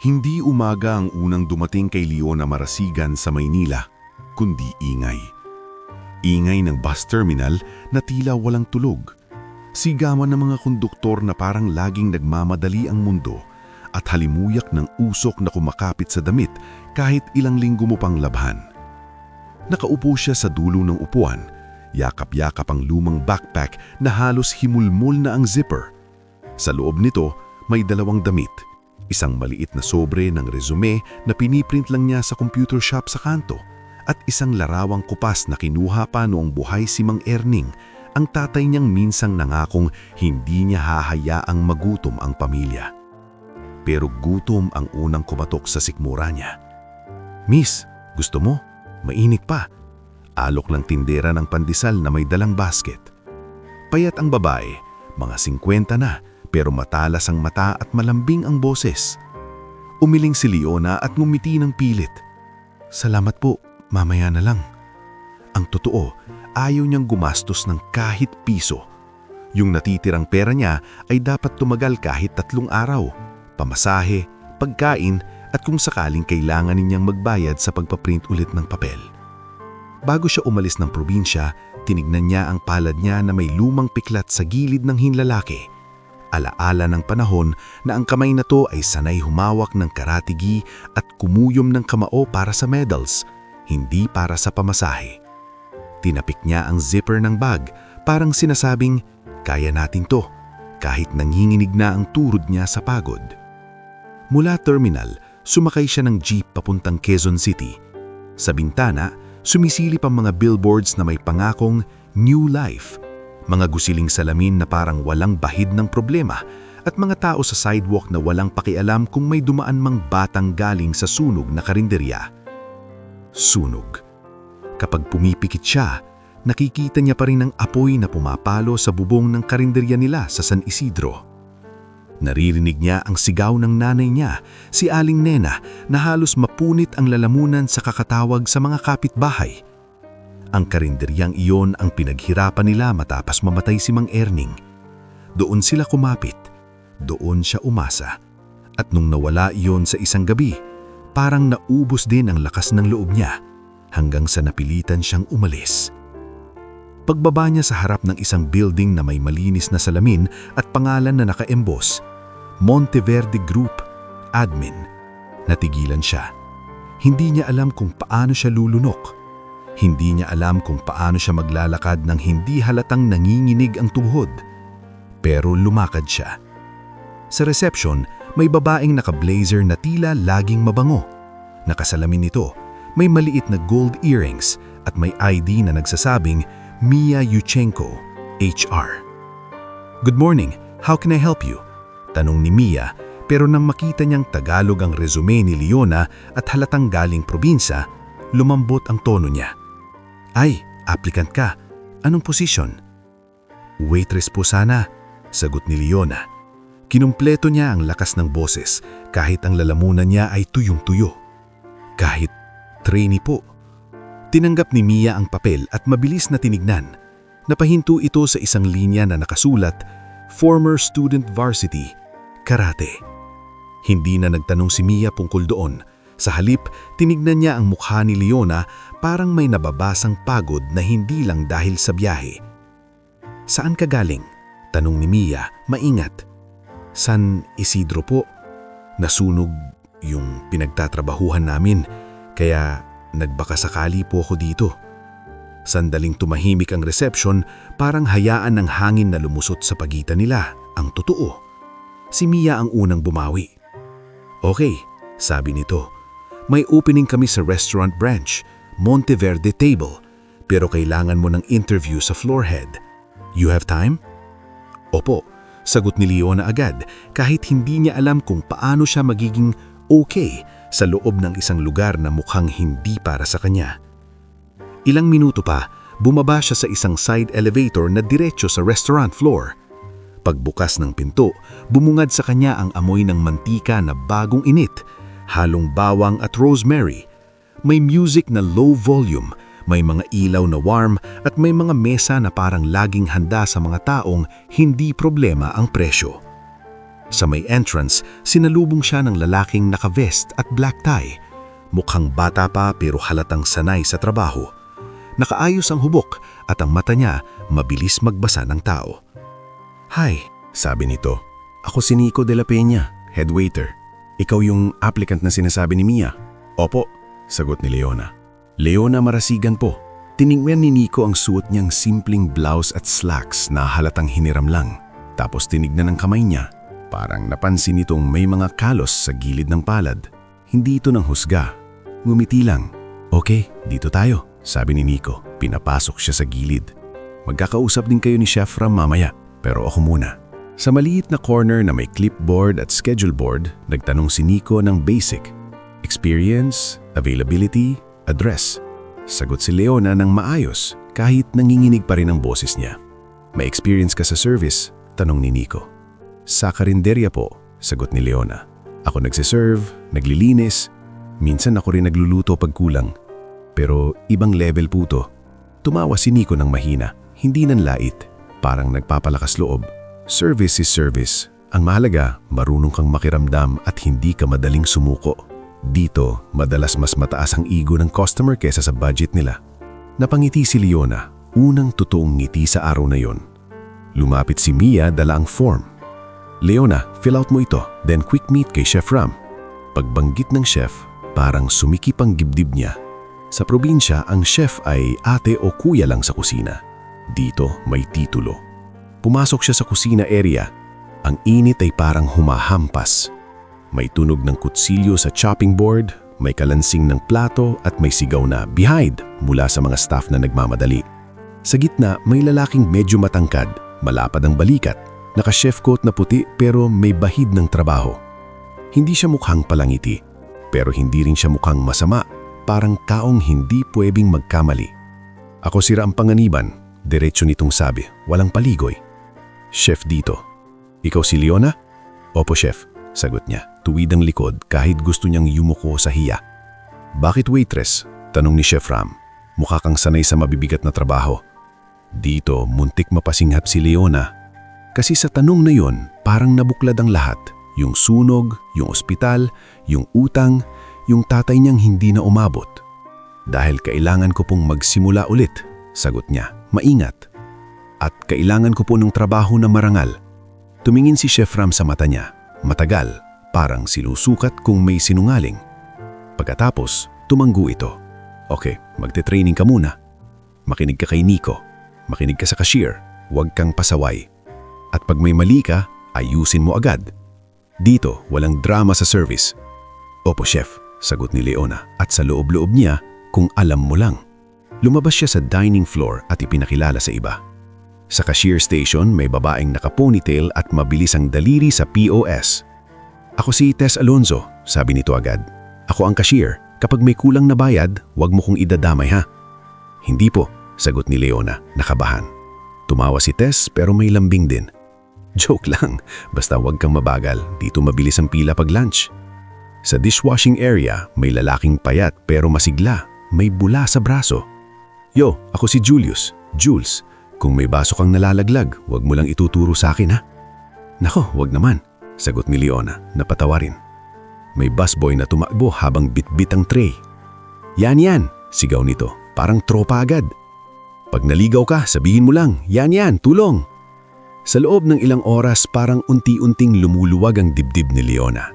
Hindi umaga ang unang dumating kay Leona Marasigan sa Maynila, kundi ingay. Ingay ng bus terminal na tila walang tulog. Sigawan ng mga konduktor na parang laging nagmamadali ang mundo at halimuyak ng usok na kumakapit sa damit kahit ilang linggo mo pang labhan. Nakaupo siya sa dulo ng upuan, yakap-yakap ang lumang backpack na halos himulmol na ang zipper. Sa loob nito, may dalawang damit. Isang maliit na sobre ng resume na piniprint lang niya sa computer shop sa kanto at isang larawang kupas na kinuha pa noong buhay si Mang Erning, ang tatay niyang minsang nangakong hindi niya hahayaang magutom ang pamilya. Pero gutom ang unang kumatok sa sikmura niya. "Miss, gusto mo? Mainit pa." Alok ng tindera ng pandesal na may dalang basket. Payat ang babae, mga 50 na, pero matalas ang mata at malambing ang boses. Umiling si Leona at ngumiti ng pilit. "Salamat po, mamaya na lang." Ang totoo, ayaw niyang gumastos ng kahit piso. Yung natitirang pera niya ay dapat tumagal kahit 3 araw. Pamasahe, pagkain at kung sakaling kailangan niyang magbayad sa pagpaprint ulit ng papel. Bago siya umalis ng probinsya, tinignan niya ang palad niya na may lumang piklat sa gilid ng hinlalaki. Alaala ng panahon na ang kamay na to ay sanay humawak ng karatigi at kumuyom ng kamao para sa medals, hindi para sa pamasahe. Tinapik niya ang zipper ng bag, parang sinasabing, "Kaya natin to," kahit nanginginig na ang turod niya sa pagod. Mula terminal, sumakay siya ng jeep papuntang Quezon City. Sa bintana, sumisilip ang mga billboards na may pangakong New Life. Mga gusiling salamin na parang walang bahid ng problema at mga tao sa sidewalk na walang pakialam kung may dumaan mang batang galing sa sunog na karinderya. Sunog. Kapag pumipikit siya, nakikita niya pa rin ang apoy na pumapalo sa bubong ng karinderya nila sa San Isidro. Naririnig niya ang sigaw ng nanay niya, si Aling Nena, na halos mapunit ang lalamunan sa kakatawag sa mga kapitbahay. Ang karinderyang iyon ang pinaghirapan nila matapos mamatay si Mang Erning. Doon sila kumapit, doon siya umasa. At nung nawala iyon sa isang gabi, parang naubos din ang lakas ng loob niya hanggang sa napilitan siyang umalis. Pagbaba niya sa harap ng isang building na may malinis na salamin at pangalan na naka-embos, Monteverde Group, Admin. Natigilan siya. Hindi niya alam kung paano siya lulunok. Hindi niya alam kung paano siya maglalakad ng hindi halatang nanginginig ang tuhod. Pero lumakad siya. Sa reception, may babaeng naka-blazer na tila laging mabango. Nakasalamin nito, may maliit na gold earrings at may ID na nagsasabing Mia Yuchenko, HR. "Good morning, how can I help you?" Tanong ni Mia, pero nang makita niyang Tagalog ang resume ni Leona at halatang galing probinsya, lumambot ang tono niya. "Ay, applicant ka. Anong posisyon?" "Waitress po sana," sagot ni Leona. Kinumpleto niya ang lakas ng boses kahit ang lalamunan niya ay tuyong-tuyo. "Kahit trainee po." Tinanggap ni Mia ang papel at mabilis na tinignan. Napahinto ito sa isang linya na nakasulat, "Former Student Varsity, Karate." Hindi na nagtanong si Mia tungkol doon. Sa halip, tinignan niya ang mukha ni Leona parang may nababasang pagod na hindi lang dahil sa biyahe. "Saan ka galing?" tanong ni Mia, maingat. "San Isidro po. Nasunog yung pinagtatrabahuhan namin, kaya nagbakasakali po ako dito." Sandaling tumahimik ang reception, parang hayaan ng hangin na lumusot sa pagitan nila. Ang totoo. Si Mia ang unang bumawi. "Okay," sabi nito. "May opening kami sa restaurant branch, Monteverde Table, pero kailangan mo ng interview sa floor head. You have time?" "Opo," sagot ni Leona agad kahit hindi niya alam kung paano siya magiging okay sa loob ng isang lugar na mukhang hindi para sa kanya. Ilang minuto pa, bumaba siya sa isang side elevator na diretso sa restaurant floor. Pagbukas ng pinto, bumungad sa kanya ang amoy ng mantika na bagong init, halong bawang at rosemary. May music na low volume, may mga ilaw na warm at may mga mesa na parang laging handa sa mga taong hindi problema ang presyo. Sa may entrance, sinalubong siya ng lalaking naka-vest at black tie. Mukhang bata pa pero halatang sanay sa trabaho. Nakaayos ang hubok at ang mata niya mabilis magbasa ng tao. "Hi," sabi nito. "Ako si Nico de la Peña, head waiter. Ikaw yung applicant na sinasabi ni Mia?" "Opo," sagot ni Leona. "Leona Marasigan po." Tiningnan ni Nico ang suot niyang simpleng blouse at slacks na halatang hiniram lang. Tapos tinignan ang kamay niya. Parang napansin nitong may mga kalos sa gilid ng palad. Hindi ito nang husga. Ngumiti lang. "Okay, dito tayo," sabi ni Nico. Pinapasok siya sa gilid. "Magkakausap din kayo ni Chef Ram mamaya, pero ako muna." Sa maliit na corner na may clipboard at schedule board, nagtanong si Nico ng basic. Experience, availability, address. Sagot si Leona ng maayos kahit nanginginig pa rin ang boses niya. "May experience ka sa service?" tanong ni Nico. "Sa karinderya po," sagot ni Leona. "Ako nagsiserve, naglilinis, minsan ako rin nagluluto pag kulang. Pero ibang level po to." Tumawa si Nico ng mahina, hindi nanlait, parang nagpapalakas loob. Service is service. Ang mahalaga, marunong kang makiramdam at hindi ka madaling sumuko. Dito, madalas mas mataas ang ego ng customer kesa sa budget nila. Napangiti si Leona, unang totoong ngiti sa araw na yon. Lumapit si Mia, dala ang form. "Leona, fill out mo ito, then quick meet kay Chef Ram." Pagbanggit ng chef, parang sumikip ang dibdib niya. Sa probinsya, ang chef ay ate o kuya lang sa kusina. Dito, may titulo. Pumasok siya sa kusina area. Ang init ay parang humahampas. May tunog ng kutsilyo sa chopping board, may kalansing ng plato at may sigaw na behind mula sa mga staff na nagmamadali. Sa gitna, may lalaking medyo matangkad, malapad ang balikat, naka-chef coat na puti pero may bahid ng trabaho. Hindi siya mukhang palangiti, pero hindi rin siya mukhang masama, parang taong hindi pwedeng magkamali. "Ako si Ram Panganiban," diretso nitong sabi, walang paligoy. "Chef dito." "Ikaw si Leona?" "Opo, chef," sagot niya, tuwid ang likod kahit gusto niyang yumuko sa hiya. "Bakit waitress?" tanong ni Chef Ram. "Mukha kang sanay sa mabibigat na trabaho." Dito, muntik mapasinghap si Leona. Kasi sa tanong na yon, parang nabuklad ang lahat. Yung sunog, yung ospital, yung utang, yung tatay niyang hindi na umabot. "Dahil kailangan ko pong magsimula ulit," sagot niya, maingat. "At kailangan ko po ng trabaho na marangal." Tumingin si Chef Ram sa mata niya, matagal, parang sinusukat kung may sinungaling. Pagkatapos, tumanggo ito. "Okay, magte-training ka muna. Makinig ka kay Nico. Makinig ka sa cashier. Huwag kang pasaway. At pag may mali ka, ayusin mo agad. Dito, walang drama sa service." "Opo, chef," sagot ni Leona at sa loob-loob niya, kung alam mo lang. Lumabas siya sa dining floor at ipinakilala sa iba. Sa cashier station, may babaeng naka-ponytail at mabilis ang daliri sa POS. "Ako si Tess Alonzo," sabi nito agad. "Ako ang cashier. Kapag may kulang na bayad, huwag mo kong idadamay ha." "Hindi po," sagot ni Leona, nakabahan. Tumawa si Tess pero may lambing din. "Joke lang, basta huwag kang mabagal. Dito mabilis ang pila pag lunch." Sa dishwashing area, may lalaking payat pero masigla. May bula sa braso. "Yo, ako si Julius. Jules. Kung may baso kang nalalaglag, huwag mo lang ituturo sa akin ha." "Nako, huwag naman," sagot ni Leona, napatawa rin. May busboy na tumakbo habang bitbit ang tray. Yan," sigaw nito, parang tropa agad. "Pag naligaw ka, sabihin mo lang, yan, tulong." Sa loob ng ilang oras, parang unti-unting lumuluwag ang dibdib ni Leona.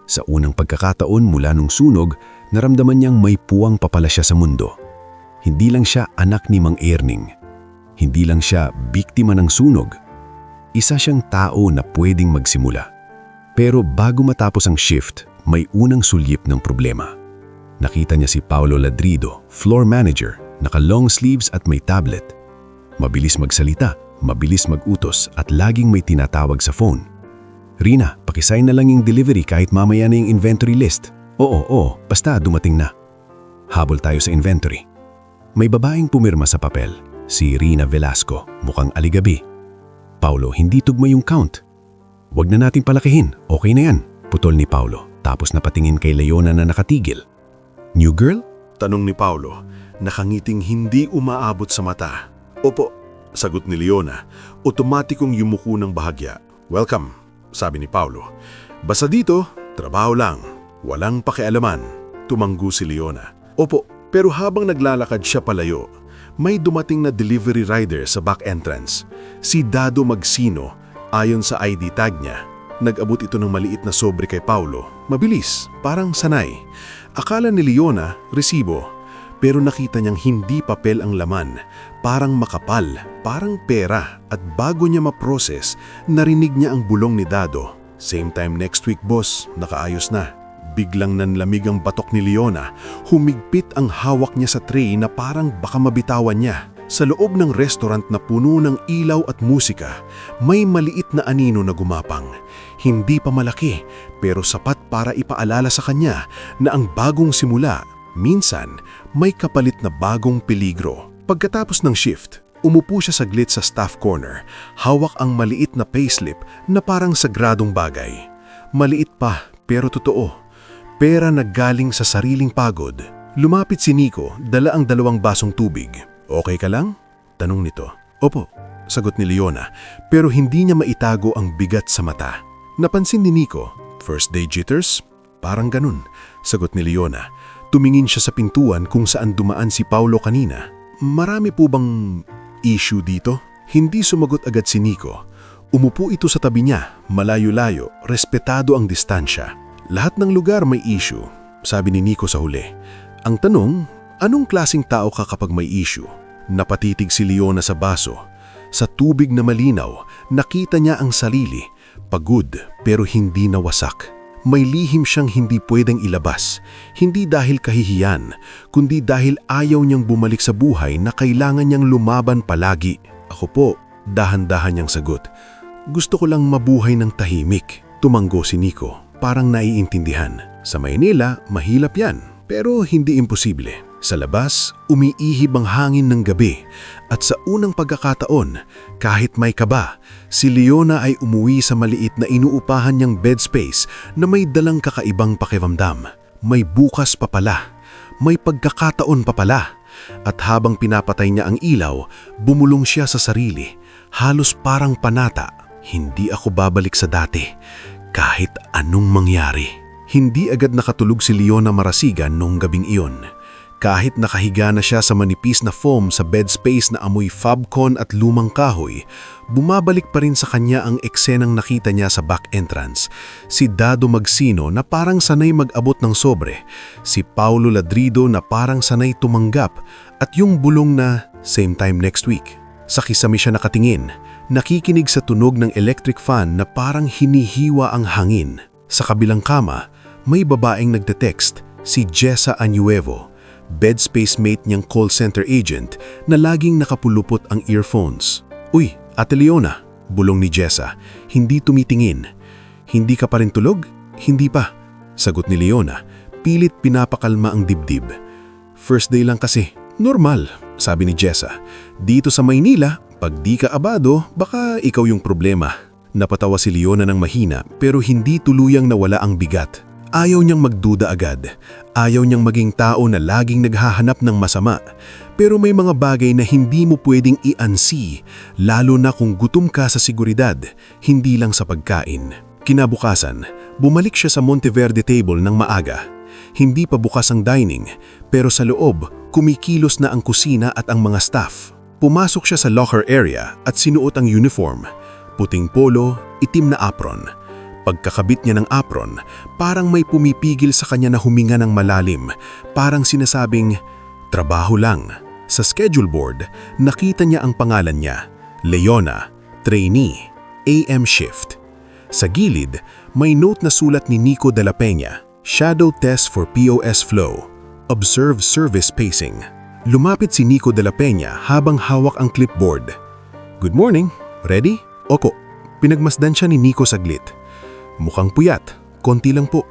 Sa unang pagkakataon mula nung sunog, naramdaman niyang may puwang papala siya sa mundo. Hindi lang siya anak ni Mang Erning. Hindi lang siya biktima ng sunog. Isa siyang tao na pwedeng magsimula. Pero bago matapos ang shift, may unang sulyip ng problema. Nakita niya si Paulo Ladrido, floor manager, naka-long sleeves at may tablet. Mabilis magsalita, mabilis mag-utos at laging may tinatawag sa phone. "Rina, pakisign na lang yung delivery kahit mamaya na yung inventory list." Oo, basta dumating na." Habol tayo sa inventory. May babaeng pumirma sa papel, si Rina Velasco, mukhang aligabi. "Paulo, hindi tugma yung count." "Wag na nating palakihin, okay na yan," putol ni Paulo, tapos napatingin kay Leona na nakatigil. "New girl?" Tanong ni Paulo. nakangiting hindi umaabot sa mata. Opo, sagot ni Leona, otomatikong yumuko ng bahagya. Welcome, sabi ni Paulo. Basta dito, trabaho lang, walang pakialaman, tumanggo si Leona. Opo, pero habang naglalakad siya palayo, may dumating na delivery rider sa back entrance. Si Dado Magsino, ayon sa ID tag niya. Nag-abot ito ng maliit na sobre kay Paulo. Mabilis, parang sanay. Akala ni Leona, resibo. Pero nakita niyang hindi papel ang laman. Parang makapal, parang pera. At bago niya ma-process, narinig niya ang bulong ni Dado. Same time next week, boss. Nakaayos na. Biglang nanlamig ang batok ni Leona. Humigpit ang hawak niya sa tray na parang baka mabitawan niya. Sa loob ng restaurant na puno ng ilaw at musika, may maliit na anino na gumapang. Hindi pa malaki, pero sapat para ipaalala sa kanya na ang bagong simula, minsan, may kapalit na bagong peligro. Pagkatapos ng shift, umupo siya saglit sa staff corner. Hawak ang maliit na payslip na parang sagradong bagay. Maliit pa, pero totoo. Pera na galing sa sariling pagod. Lumapit si Nico, dala ang 2 basong tubig. Okay ka lang? Tanong nito. Opo, sagot ni Leona, pero hindi niya maitago ang bigat sa mata. Napansin ni Nico, first day jitters? Parang ganun, sagot ni Leona. Tumingin siya sa pintuan kung saan dumaan si Paulo kanina. Marami po bang issue dito? Hindi sumagot agad si Nico. Umupo ito sa tabi niya, malayo-layo, respetado ang distansya. Lahat ng lugar may issue, sabi ni Nico sa huli. Ang tanong, anong klaseng tao ka kapag may issue? Napatitig si Leona sa baso. Sa tubig na malinaw, nakita niya ang sarili. Pagod pero hindi nawasak. May lihim siyang hindi pwedeng ilabas. Hindi dahil kahihiyan, kundi dahil ayaw niyang bumalik sa buhay na kailangan niyang lumaban palagi. Ako po, dahan-dahan niyang sagot. Gusto ko lang mabuhay ng tahimik. Tumanggo si Nico, parang naiintindihan. Sa Maynila, mahilap yan, pero hindi imposible. Sa labas, umiihib ang hangin ng gabi at sa unang pagkakataon, kahit may kaba, si Leona ay umuwi sa maliit na inuupahan niyang bed space na may dalang kakaibang pakiramdam. May bukas pa pala, may pagkakataon pa pala. At habang pinapatay niya ang ilaw, bumulong siya sa sarili, halos parang panata. Hindi ako babalik sa dati, kahit anong mangyari. Hindi agad nakatulog si Leona Marasigan noong gabing iyon. Kahit nakahiga na siya sa manipis na foam sa bed space na amoy Fabcon at lumang kahoy, bumabalik pa rin sa kanya ang eksenang nakita niya sa back entrance. Si Dado Magsino na parang sanay mag-abot ng sobre, si Paulo Ladrido na parang sanay tumanggap, at yung bulong na same time next week. Sa kisame siya nakatingin, nakikinig sa tunog ng electric fan na parang hinihiwa ang hangin. Sa kabilang kama, may babaeng nagte-text, si Jessa Anuevo, bed space mate niyang call center agent na laging nakapulupot ang earphones. Uy, Ate Leona, bulong ni Jessa, hindi tumitingin. Hindi ka pa rin tulog? Hindi pa, sagot ni Leona, pilit pinapakalma ang dibdib. First day lang kasi, normal, sabi ni Jessa. Dito sa Maynila, pag di ka abado, baka ikaw yung problema. Napatawa si Leona ng mahina pero hindi tuluyang nawala ang bigat. Ayaw niyang magduda agad. Ayaw niyang maging tao na laging naghahanap ng masama. Pero may mga bagay na hindi mo pwedeng i-unsee, lalo na kung gutom ka sa seguridad, hindi lang sa pagkain. Kinabukasan, bumalik siya sa Monteverde table ng maaga. Hindi pa bukas ang dining, pero sa loob, kumikilos na ang kusina at ang mga staff. Pumasok siya sa locker area at sinuot ang uniform. Puting polo, itim na apron. Pagkakabit niya ng apron, parang may pumipigil sa kanya na huminga ng malalim, parang sinasabing, trabaho lang. Sa schedule board, nakita niya ang pangalan niya, Leona, trainee, AM shift. Sa gilid, may note na sulat ni Nico de la Peña, shadow test for POS flow, observe service pacing. Lumapit si Nico de la Peña habang hawak ang clipboard. Good morning, ready? Opo, pinagmasdan siya ni Nico saglit. Mukhang puyat, konti lang po.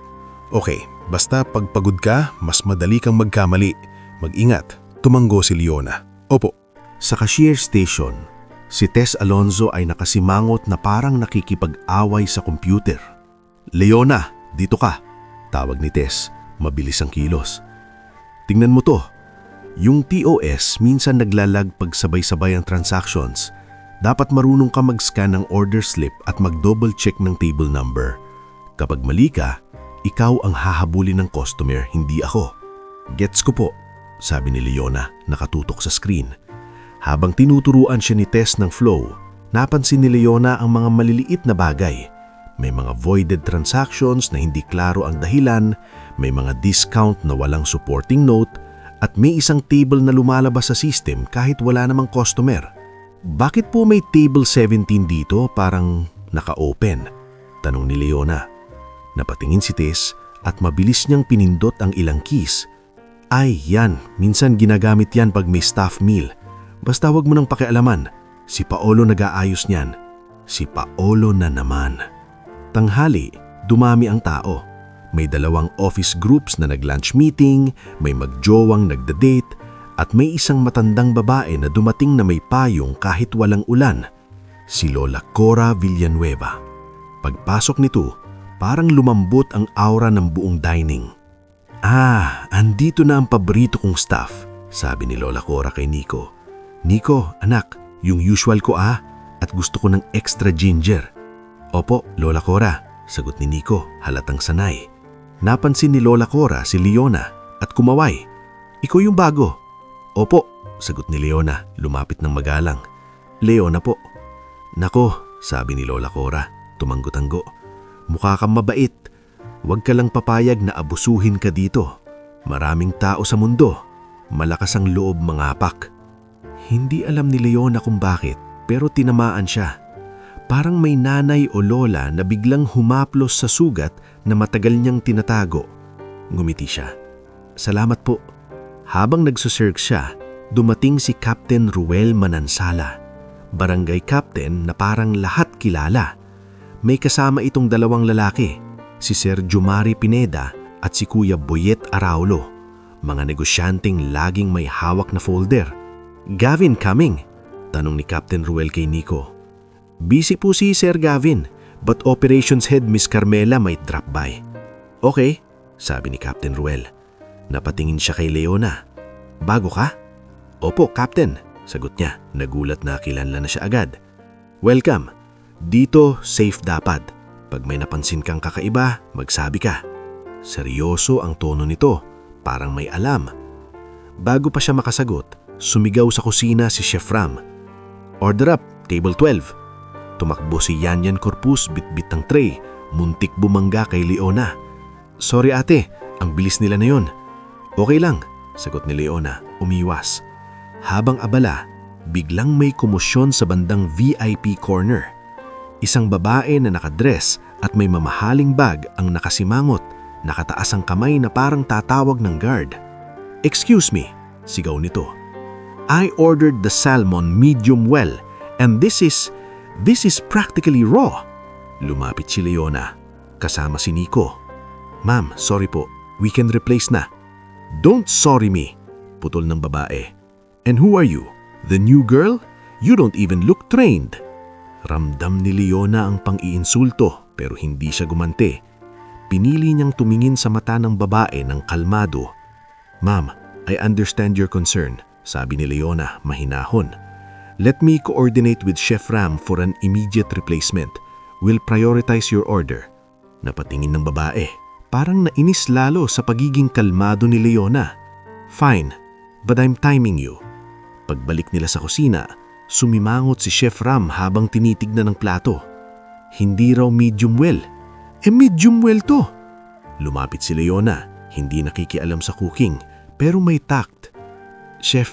Okay, basta pagpagod ka, mas madali kang magkamali. Mag-ingat, tumanggo si Leona. Opo. Sa cashier station, si Tess Alonzo ay nakasimangot na parang nakikipag-away sa computer. Leona, dito ka, tawag ni Tess, mabilis ang kilos. Tingnan mo to. Yung POS minsan naglalag pag sabay-sabay ang transactions. Dapat marunong ka mag-scan ng order slip at mag-double check ng table number. Kapag mali ka, ikaw ang hahabulin ng customer, hindi ako. Gets ko po, sabi ni Leona, nakatutok sa screen. Habang tinuturuan siya ni Tess ng flow, napansin ni Leona ang mga maliliit na bagay. May mga voided transactions na hindi klaro ang dahilan, may mga discount na walang supporting note, at may isang table na lumalabas sa system kahit wala namang customer. Bakit po may table 17 dito parang naka-open? Tanong ni Leona. Napatingin si Tess at mabilis niyang pinindot ang ilang keys. Ay, yan. Minsan ginagamit yan pag may staff meal. Basta wag mo nang pakialaman. Si Paolo nag-aayos niyan. Si Paolo na naman. Tanghali, dumami ang tao. May 2 office groups na nag-lunch meeting, may magjowang nagda-date, at may isang matandang babae na dumating na may payong kahit walang ulan. Si Lola Cora Villanueva. Pagpasok nito, parang lumambot ang aura ng buong dining. Andito na ang paborito kong staff, sabi ni Lola Cora kay Nico. Nico, anak, yung usual ko at gusto ko ng extra ginger. Opo, Lola Cora, sagot ni Nico, halatang sanay. Napansin ni Lola Cora si Leona at kumaway. Ikaw yung bago. Opo, sagot ni Leona, lumapit ng magalang. Leona po. Nako, sabi ni Lola Cora, tumanggo-tanggo. Mukha kang mabait. Huwag ka lang papayag na abusuhin ka dito. Maraming tao sa mundo. Malakas ang loob mangapak. Hindi alam ni Leona kung bakit, pero tinamaan siya. Parang may nanay o lola na biglang humaplos sa sugat na matagal niyang tinatago. Ngumiti siya. Salamat po. Habang nagsuserve siya, dumating si Captain Ruel Manansala. Barangay captain na parang lahat kilala. May kasama itong 2 lalaki, si Sir Jumari Pineda at si Kuya Boyet Araulo. Mga negosyanteng laging may hawak na folder. Gavin coming? Tanong ni Captain Ruel kay Nico. Busy po si Sir Gavin, but operations head Miss Carmela might drop by. Okay, sabi ni Captain Ruel. Napatingin siya kay Leona. Bago ka? Opo, Captain, sagot niya. Nagulat na kilala na siya agad. Welcome. Dito, safe dapat. Pag may napansin kang kakaiba, magsabi ka. Seryoso ang tono nito, parang may alam. Bago pa siya makasagot, sumigaw sa kusina si Chef Ram. Order up, table 12. Tumakbo si Yanyan Corpus bitbit ng tray, muntik bumangga kay Leona. Sorry ate, ang bilis nila na yun. Okay lang, sagot ni Leona, umiwas. Habang abala, biglang may komosyon sa bandang VIP corner. Isang babae na nakadress at may mamahaling bag ang nakasimangot, nakataas ang kamay na parang tatawag ng guard. Excuse me, sigaw nito. I ordered the salmon medium well and this is practically raw. Lumapit si Leona, kasama si Nico. Ma'am, sorry po, we can replace na. Don't sorry me, putol ng babae. And who are you? The new girl? You don't even look trained. Ramdam ni Leona ang pang-iinsulto pero hindi siya gumanti. Pinili niyang tumingin sa mata ng babae ng kalmado. Ma'am, I understand your concern, sabi ni Leona mahinahon. Let me coordinate with Chef Ram for an immediate replacement. We'll prioritize your order. Napatingin ng babae. Parang nainis lalo sa pagiging kalmado ni Leona. Fine, but I'm timing you. Pagbalik nila sa kusina, sumimangot si Chef Ram habang tinitignan ng plato. Hindi raw medium well. Medium well to. Lumapit si Leona, hindi nakikialam sa cooking, pero may tact. Chef,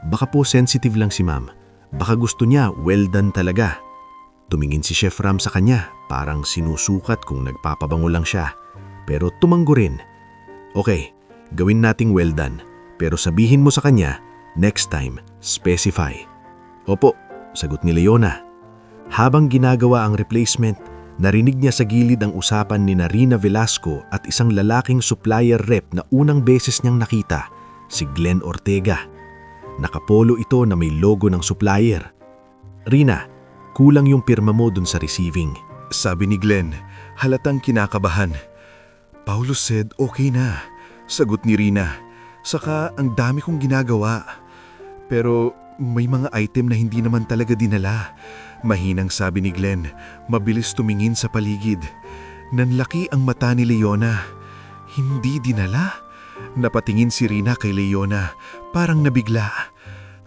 baka po sensitive lang si ma'am. Baka gusto niya well done talaga. Tumingin si Chef Ram sa kanya, parang sinusukat kung nagpapabango lang siya. Pero tumanggo rin. Okay, gawin nating well done. Pero sabihin mo sa kanya, next time, specify. Opo, sagot ni Leona. Habang ginagawa ang replacement, narinig niya sa gilid ang usapan ni Rina Velasco at isang lalaking supplier rep na unang beses niyang nakita, si Glenn Ortega. Nakapolo ito na may logo ng supplier. Rina, kulang yung pirma mo dun sa receiving. Sabi ni Glenn, halatang kinakabahan. Paulo said okay na, sagot ni Rina. Saka ang dami kong ginagawa. Pero may mga item na hindi naman talaga dinala. Mahinang sabi ni Glenn, mabilis tumingin sa paligid. Nanlaki ang mata ni Leona. Hindi dinala? Napatingin si Rina kay Leona, parang nabigla.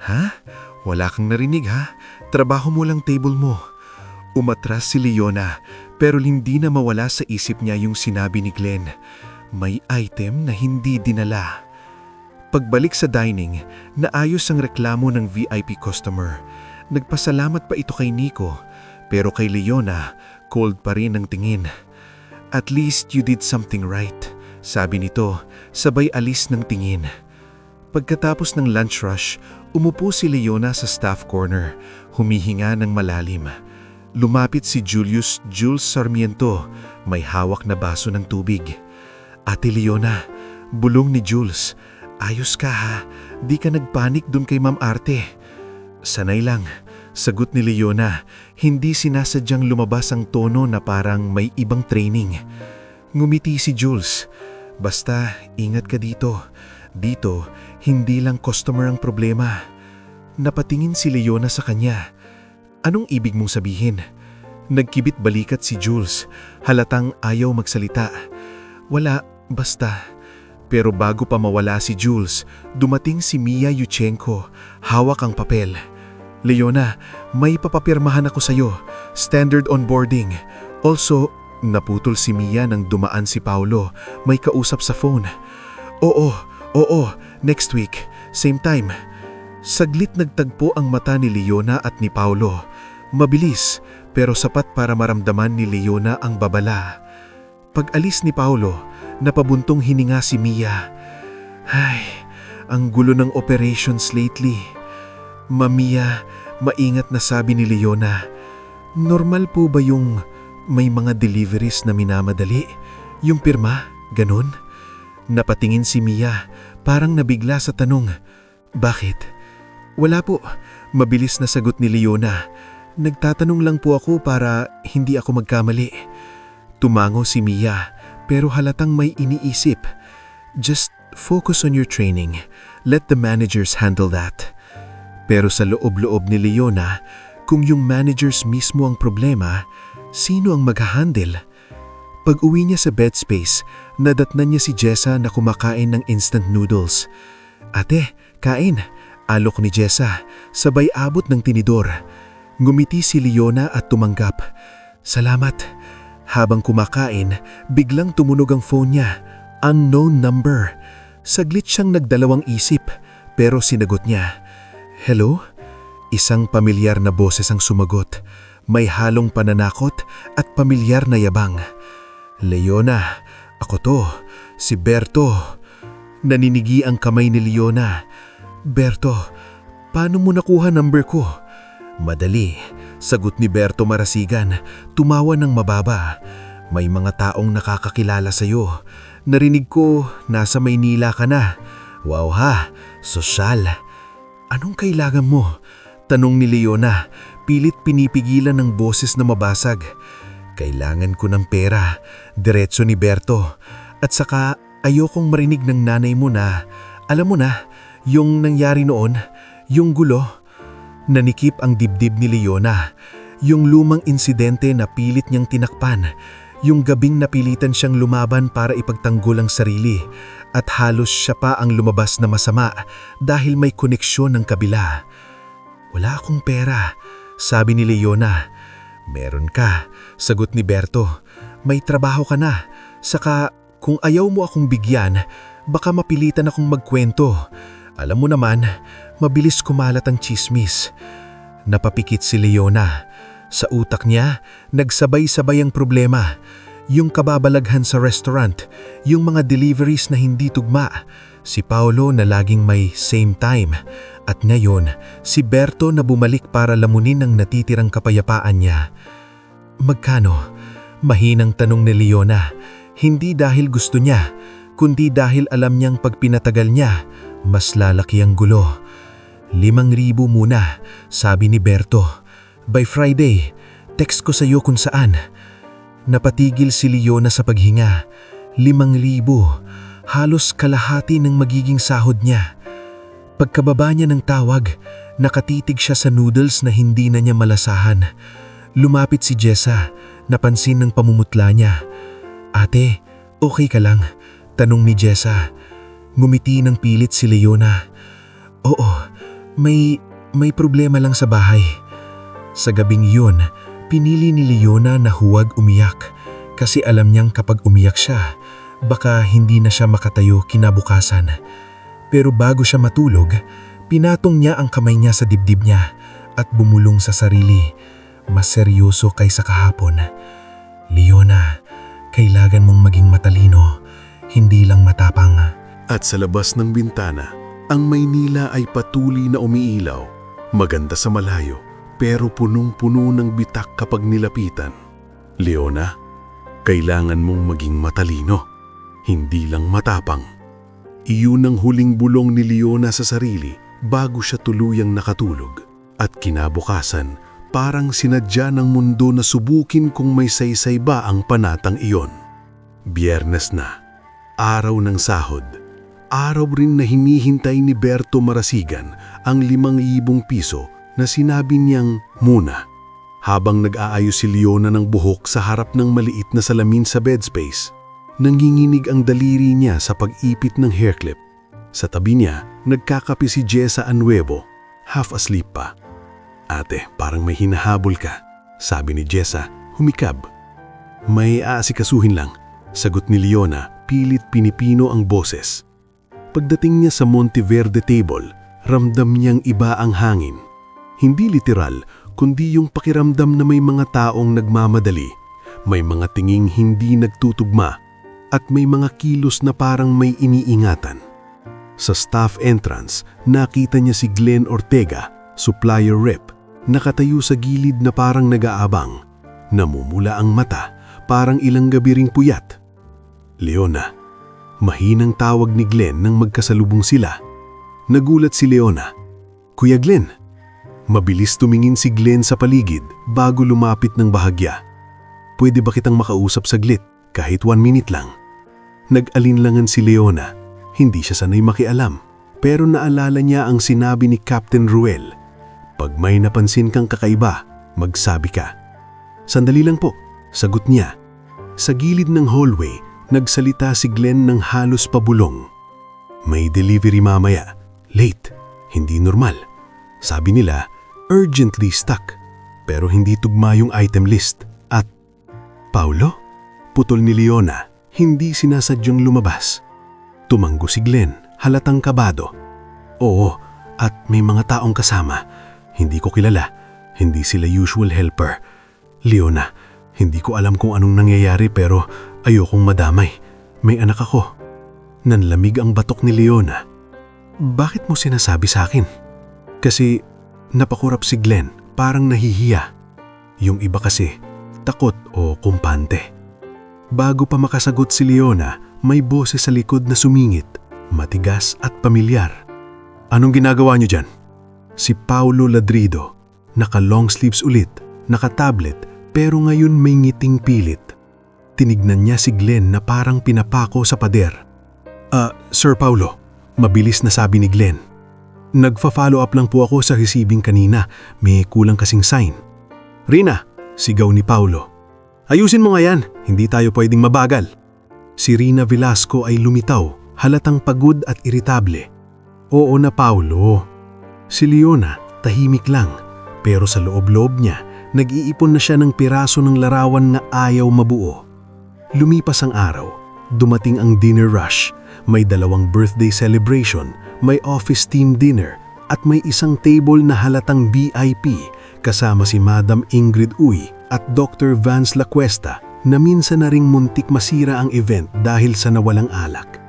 Ha? Wala kang narinig ha? Trabaho mo lang table mo. Umatras si Leona, pero hindi na mawala sa isip niya yung sinabi ni Glenn. May item na hindi dinala. Pagbalik sa dining, naayos ang reklamo ng VIP customer. Nagpasalamat pa ito kay Nico, pero kay Leona, cold pa rin ang tingin. At least you did something right, sabi nito, sabay alis ng tingin. Pagkatapos ng lunch rush, umupo si Leona sa staff corner, humihinga ng malalim. Lumapit si Jules Sarmiento, may hawak na baso ng tubig. Ate Leona, bulong ni Jules, ayos ka ha, di ka nagpanik dun kay Ma'am Arte. Sanay lang, sagot ni Leona, hindi sinasadyang lumabas ang tono na parang may ibang training. Ngumiti si Jules, basta ingat ka dito. Dito, hindi lang customer ang problema. Napatingin si Leona sa kanya. Anong ibig mong sabihin? Nagkibit balikat si Jules, halatang ayaw magsalita. Wala, basta. Pero bago pa mawala si Jules, dumating si Mia Yuchenko, hawak ang papel. Leona, may papapirmahan ako sa'yo, standard onboarding. Also, naputol si Mia nang dumaan si Paulo, may kausap sa phone. Oo, next week, same time. Saglit nagtagpo ang mata ni Leona at ni Paulo. Mabilis, pero sapat para maramdaman ni Leona ang babala. Pag-alis ni Paulo, napabuntong hininga si Mia. Ay, ang gulo ng operations lately. Mia, maingat na sabi ni Leona. Normal po ba yung may mga deliveries na minamadali? Yung pirma, ganun? Napatingin si Mia, parang nabigla sa tanong. Bakit? Wala po, mabilis na sagot ni Leona. Nagtatanong lang po ako para hindi ako magkamali. Tumango si Mia, pero halatang may iniisip. Just focus on your training. Let the managers handle that. Pero sa loob-loob ni Leona, kung yung managers mismo ang problema, sino ang mag-handle? Pag-uwi niya sa bed space, nadatnan niya si Jessa na kumakain ng instant noodles. Ate, kain! Alok ni Jessa, sabay abot ng tinidor. Ngumiti si Leona at tumanggap. Salamat. Habang kumakain, biglang tumunog ang phone niya. Unknown number. Saglit siyang nagdalawang isip, pero sinagot niya. Hello? Isang pamilyar na boses ang sumagot. May halong pananakot at pamilyar na yabang. Leona, ako to, si Berto. Naninigi ang kamay ni Leona. Berto, paano mo nakuha number ko? Madali, sagot ni Berto marasigan, tumawa ng mababa. May mga taong nakakakilala sa'yo. Narinig ko, nasa Maynila ka na. Wow ha, sosyal. Anong kailangan mo? Tanong ni Leona, pilit pinipigilan ng boses na mabasag. Kailangan ko ng pera, diretso ni Berto. At saka ayokong marinig ng nanay mo na, alam mo na, yung nangyari noon, yung gulo. Nanikip ang dibdib ni Leona. Yung lumang insidente na pilit niyang tinakpan. Yung gabing napilitan siyang lumaban para ipagtanggol ang sarili. At halos siya pa ang lumabas na masama dahil may koneksyon ng kabila. Wala akong pera, sabi ni Leona. Meron ka, sagot ni Berto. May trabaho ka na. Saka kung ayaw mo akong bigyan, baka mapilitan akong magkwento. Alam mo naman, mabilis kumalat ang chismis. Napapikit si Leona. Sa utak niya, nagsabay-sabay ang problema. Yung kababalaghan sa restaurant, yung mga deliveries na hindi tugma, si Paulo na laging may same time, at ngayon, si Berto na bumalik para lamunin ang natitirang kapayapaan niya. Magkano? Mahinang tanong ni Leona. Hindi dahil gusto niya, kundi dahil alam niyang pag pinatagal niya, mas lalaki ang gulo. 5,000 muna, sabi ni Berto. By Friday, text ko sa'yo kung saan. Napatigil si Leona sa paghinga. 5,000. halos kalahati ng magiging sahod niya. Pagkababa niya ng tawag, nakatitig siya sa noodles na hindi na niya malasahan. Lumapit si Jessa, napansin ng pamumutla niya. "Ate, okay ka lang?" tanong ni Jessa. Ngumiti ng pilit si Leona. "Oo, may problema lang sa bahay." Sa gabing yun, pinili ni Leona na huwag umiyak kasi alam niyang kapag umiyak siya, baka hindi na siya makatayo kinabukasan. Pero bago siya matulog, pinatong niya ang kamay niya sa dibdib niya at bumulong sa sarili. Mas seryoso kaysa kahapon. "Leona, kailangan mong maging matalino, hindi lang matapang." At sa labas ng bintana, ang Maynila ay patuloy na umiilaw. Maganda sa malayo, pero punong-puno ng bitak kapag nilapitan. "Leona, kailangan mong maging matalino, hindi lang matapang." Iyon ang huling bulong ni Leona sa sarili bago siya tuluyang nakatulog. At kinabukasan, parang sinadya ng mundo na subukin kung may saysay ba ang panatang iyon. Biyernes na, araw ng sahod. Araw rin na hinihintay ni Berto Marasigan ang 5,000 piso na sinabi niyang muna. Habang nag-aayos si Leona ng buhok sa harap ng maliit na salamin sa bed space, nanginginig ang daliri niya sa pag-ipit ng hair clip. Sa tabi niya, nagkakape si Jessa Anuevo, half asleep pa. "Ate, parang may hinahabol ka," sabi ni Jessa, humikab. "May aasikasuhin lang," sagot ni Leona, pilit pinipino ang boses. Pagdating niya sa Monteverde table, ramdam niyang iba ang hangin. Hindi literal, kundi yung pakiramdam na may mga taong nagmamadali, may mga tinging hindi nagtutugma, at may mga kilos na parang may iniingatan. Sa staff entrance, nakita niya si Glenn Ortega, supplier rep, nakatayo sa gilid na parang nag-aabang. Namumula ang mata, parang ilang gabi ring puyat. "Leona," mahinang tawag ni Glenn nang magkasalubong sila. Nagulat si Leona. "Kuya Glenn." Mabilis tumingin si Glenn sa paligid bago lumapit ng bahagya. "Pwede ba kitang makausap saglit, kahit 1 minute lang?" Nag-alinlangan si Leona. Hindi siya sanay makialam, pero naalala niya ang sinabi ni Captain Ruel. "Pag may napansin kang kakaiba, magsabi ka." "Sandali lang po," sagot niya. Sa gilid ng hallway, nagsalita si Glenn ng halos pabulong. "May delivery mamaya. Late. Hindi normal. Sabi nila, urgently stuck. Pero hindi tugma yung item list." At, "Paulo?" Putol ni Leona, hindi sinasadyang lumabas. Tumanggo si Glenn, halatang kabado. "Oo, at may mga taong kasama. Hindi ko kilala. Hindi sila usual helper. Leona, hindi ko alam kung anong nangyayari pero ayokong madamay. May anak ako." Nanlamig ang batok ni Leona. "Bakit mo sinasabi sa akin?" Kasi napakurap si Glenn, parang nahihiya. Yung iba kasi, takot o kumpante. Bago pa makasagot si Leona, may boses sa likod na sumingit, matigas at pamilyar. "Anong ginagawa niyo dyan?" Si Paulo Ladrido, naka-long sleeves ulit, naka-tablet, pero ngayon may ngiting pilit. Tinignan niya si Glenn na parang pinapako sa pader. Sir Paulo," mabilis na sabi ni Glenn. "Nagfa-follow up lang po ako sa receiving kanina, may kulang kasing sign." "Rina," sigaw ni Paulo. "Ayusin mo nga yan, hindi tayo pwedeng mabagal." Si Rina Velasco ay lumitaw, halatang pagod at iritable. "Oo na Paulo." Si Leona, tahimik lang, pero sa loob-loob niya, nag-iipon na siya ng piraso ng larawan na ayaw mabuo. Lumipas ang araw, dumating ang dinner rush. May 2 birthday celebration, may office team dinner, at may isang table na halatang VIP kasama si Madam Ingrid Uy at Dr. Vance Lacuesta na minsan na ring muntik masira ang event dahil sa nawalang alak.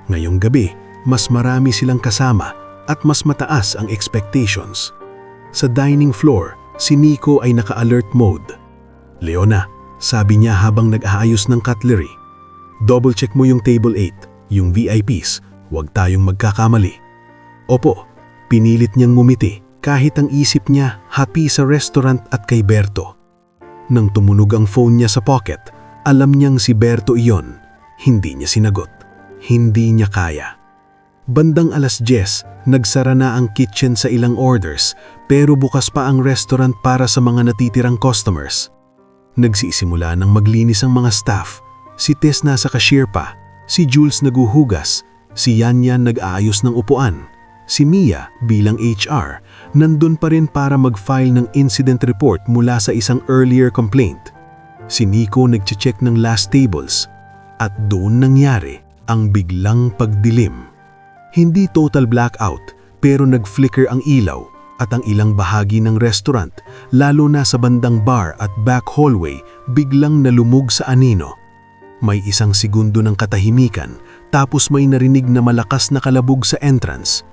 Ngayong gabi, mas marami silang kasama at mas mataas ang expectations. Sa dining floor, si Nico ay naka-alert mode. "Leona," sabi niya habang nag-aayos ng cutlery, "double check mo yung table 8, yung VIPs, huwag tayong magkakamali." Opo, pinilit niyang ngumiti kahit ang isip niya happy sa restaurant at kay Berto. Nang tumunog ang phone niya sa pocket, alam niyang si Berto iyon. Hindi niya sinagot. Hindi niya kaya. Bandang 10:00, nagsara na ang kitchen sa ilang orders pero bukas pa ang restaurant para sa mga natitirang customers. Nagsisimula ng maglinis ang mga staff. Si Tess nasa cashier pa, si Jules naguhugas, si Yanyan nag-aayos ng upuan. Si Mia bilang HR, nandun pa rin para mag-file ng incident report mula sa isang earlier complaint. Si Nico nag-check ng last tables. At doon nangyari ang biglang pagdilim. Hindi total blackout pero nag-flicker ang ilaw at ang ilang bahagi ng restaurant, lalo na sa bandang bar at back hallway, biglang nalumog sa anino. May isang segundo ng katahimikan tapos may narinig na malakas na kalabog sa entrance.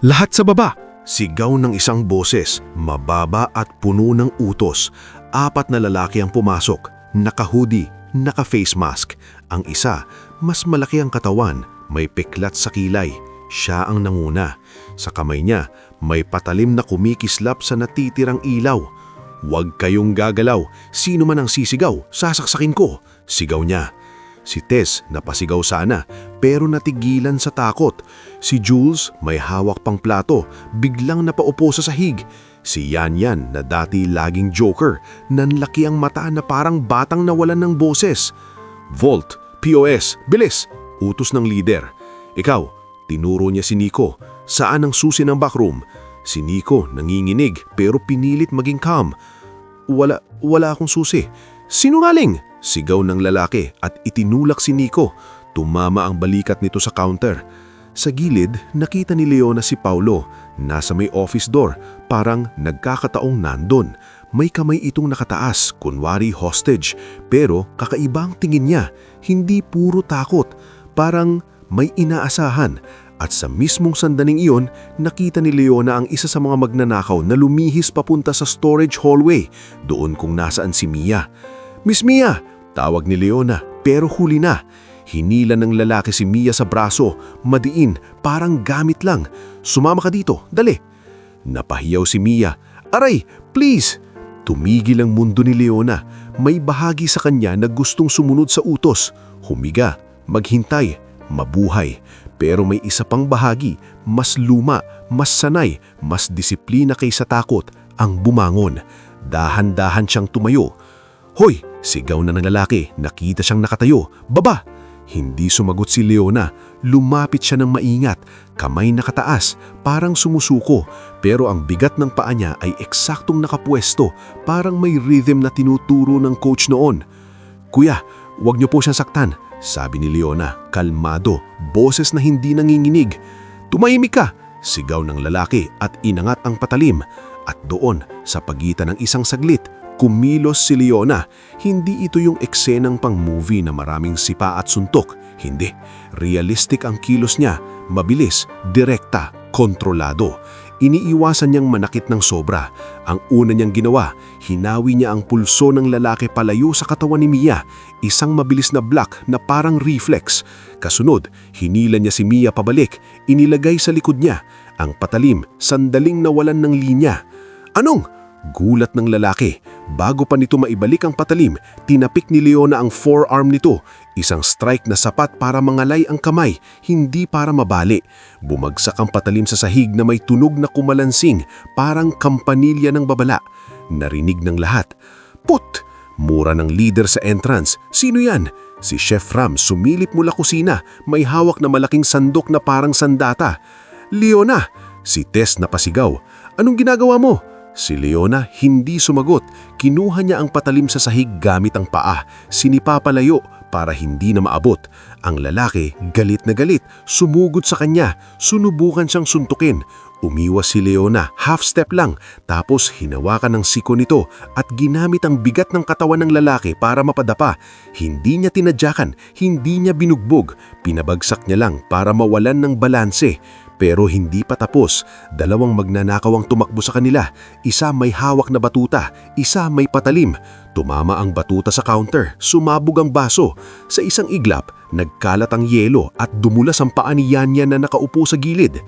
Lahat sa baba! Sigaw ng isang boses, mababa at puno ng utos. 4 na lalaki ang pumasok, naka-hoodie, naka-face mask. Ang isa, mas malaki ang katawan, may peklat sa kilay. Siya ang nanguna. Sa kamay niya, may patalim na kumikislap sa natitirang ilaw. "Huwag kayong gagalaw, sino man ang sisigaw, sasaksakin ko," sigaw niya. Si Tess napasigaw sana pero natigilan sa takot. Si Jules may hawak pang plato, biglang napaupo sa sahig. Si Yanyan na dati laging joker, nanlaki ang mata na parang batang nawalan ng boses. "Vault, POS, bilis!" utos ng leader. "Ikaw," tinuro niya si Nico, "saan ang susi ng backroom?" Si Nico nanginginig pero pinilit maging calm. Wala akong susi." "Sinungaling!" sigaw ng lalaki at itinulak si Nico. Tumama ang balikat nito sa counter. Sa gilid, nakita ni Leona si Paulo. Nasa may office door, parang nagkakataong nandun. May kamay itong nakataas, kunwari hostage. Pero kakaiba ang tingin niya, hindi puro takot. Parang may inaasahan. At sa mismong sandaling iyon, nakita ni Leona ang isa sa mga magnanakaw na lumihis papunta sa storage hallway, doon kung nasaan si Mia. "Miss Mia!" tawag ni Leona, pero huli na. Hinila ng lalaki si Mia sa braso, madiin, parang gamit lang. "Sumama ka dito, dali." Napahiyaw si Mia. "Aray, please!" Tumigil ang mundo ni Leona. May bahagi sa kanya na gustong sumunod sa utos. Humiga, maghintay, mabuhay. Pero may isa pang bahagi, mas luma, mas sanay, mas disiplina kaysa takot, ang bumangon. Dahan-dahan siyang tumayo. "Hoy!" sigaw na ng lalaki. Nakita siyang nakatayo. "Baba!" Hindi sumagot si Leona. Lumapit siya ng maingat, kamay nakataas, parang sumusuko. Pero ang bigat ng paa niya ay eksaktong nakapwesto, parang may rhythm na tinuturo ng coach noon. "Kuya, huwag niyo po siyang saktan," sabi ni Leona, kalmado, boses na hindi nanginginig. "Tumahimik ka!" sigaw ng lalaki at inangat ang patalim. At doon, sa pagitan ng isang saglit, kumilos si Leona. Hindi ito yung eksenang pang-movie na maraming sipa at suntok. Hindi. Realistic ang kilos niya. Mabilis, direkta, kontrolado. Iniiwasan niyang manakit ng sobra. Ang una niyang ginawa, hinawi niya ang pulso ng lalaki palayo sa katawan ni Mia. Isang mabilis na block na parang reflex. Kasunod, hinila niya si Mia pabalik. Inilagay sa likod niya. Ang patalim, sandaling nawalan ng linya. "Anong?" gulat ng lalaki. Bago pa nito maibalik ang patalim, tinapik ni Leona ang forearm nito. Isang strike na sapat para mangalay ang kamay, hindi para mabali. Bumagsak ang patalim sa sahig na may tunog na kumalansing, parang kampanilya ng babala. Narinig ng lahat. "Put!" mura ng leader sa entrance. "Sino yan?" Si Chef Ram sumilip mula kusina, may hawak na malaking sandok na parang sandata. "Leona!" Si Tess napasigaw. "Anong ginagawa mo?" Si Leona hindi sumagot. Kinuha niya ang patalim sa sahig gamit ang paa. Sinipapalayo para hindi na maabot. Ang lalaki, galit na galit, sumugod sa kanya. Sunubukan siyang suntukin. Umiwas si Leona, half step lang, tapos hinawakan ng siko nito at ginamit ang bigat ng katawan ng lalaki para mapadapa. Hindi niya tinadyakan, hindi niya binugbog. Pinabagsak niya lang para mawalan ng balanse. Pero hindi pa tapos. 2 magnanakaw ang tumakbo sa kanila. Isa may hawak na batuta, isa may patalim. Tumama ang batuta sa counter, sumabog ang baso. Sa isang iglap, nagkalat ang yelo at dumulas ang paa ni Yanyan na nakaupo sa gilid.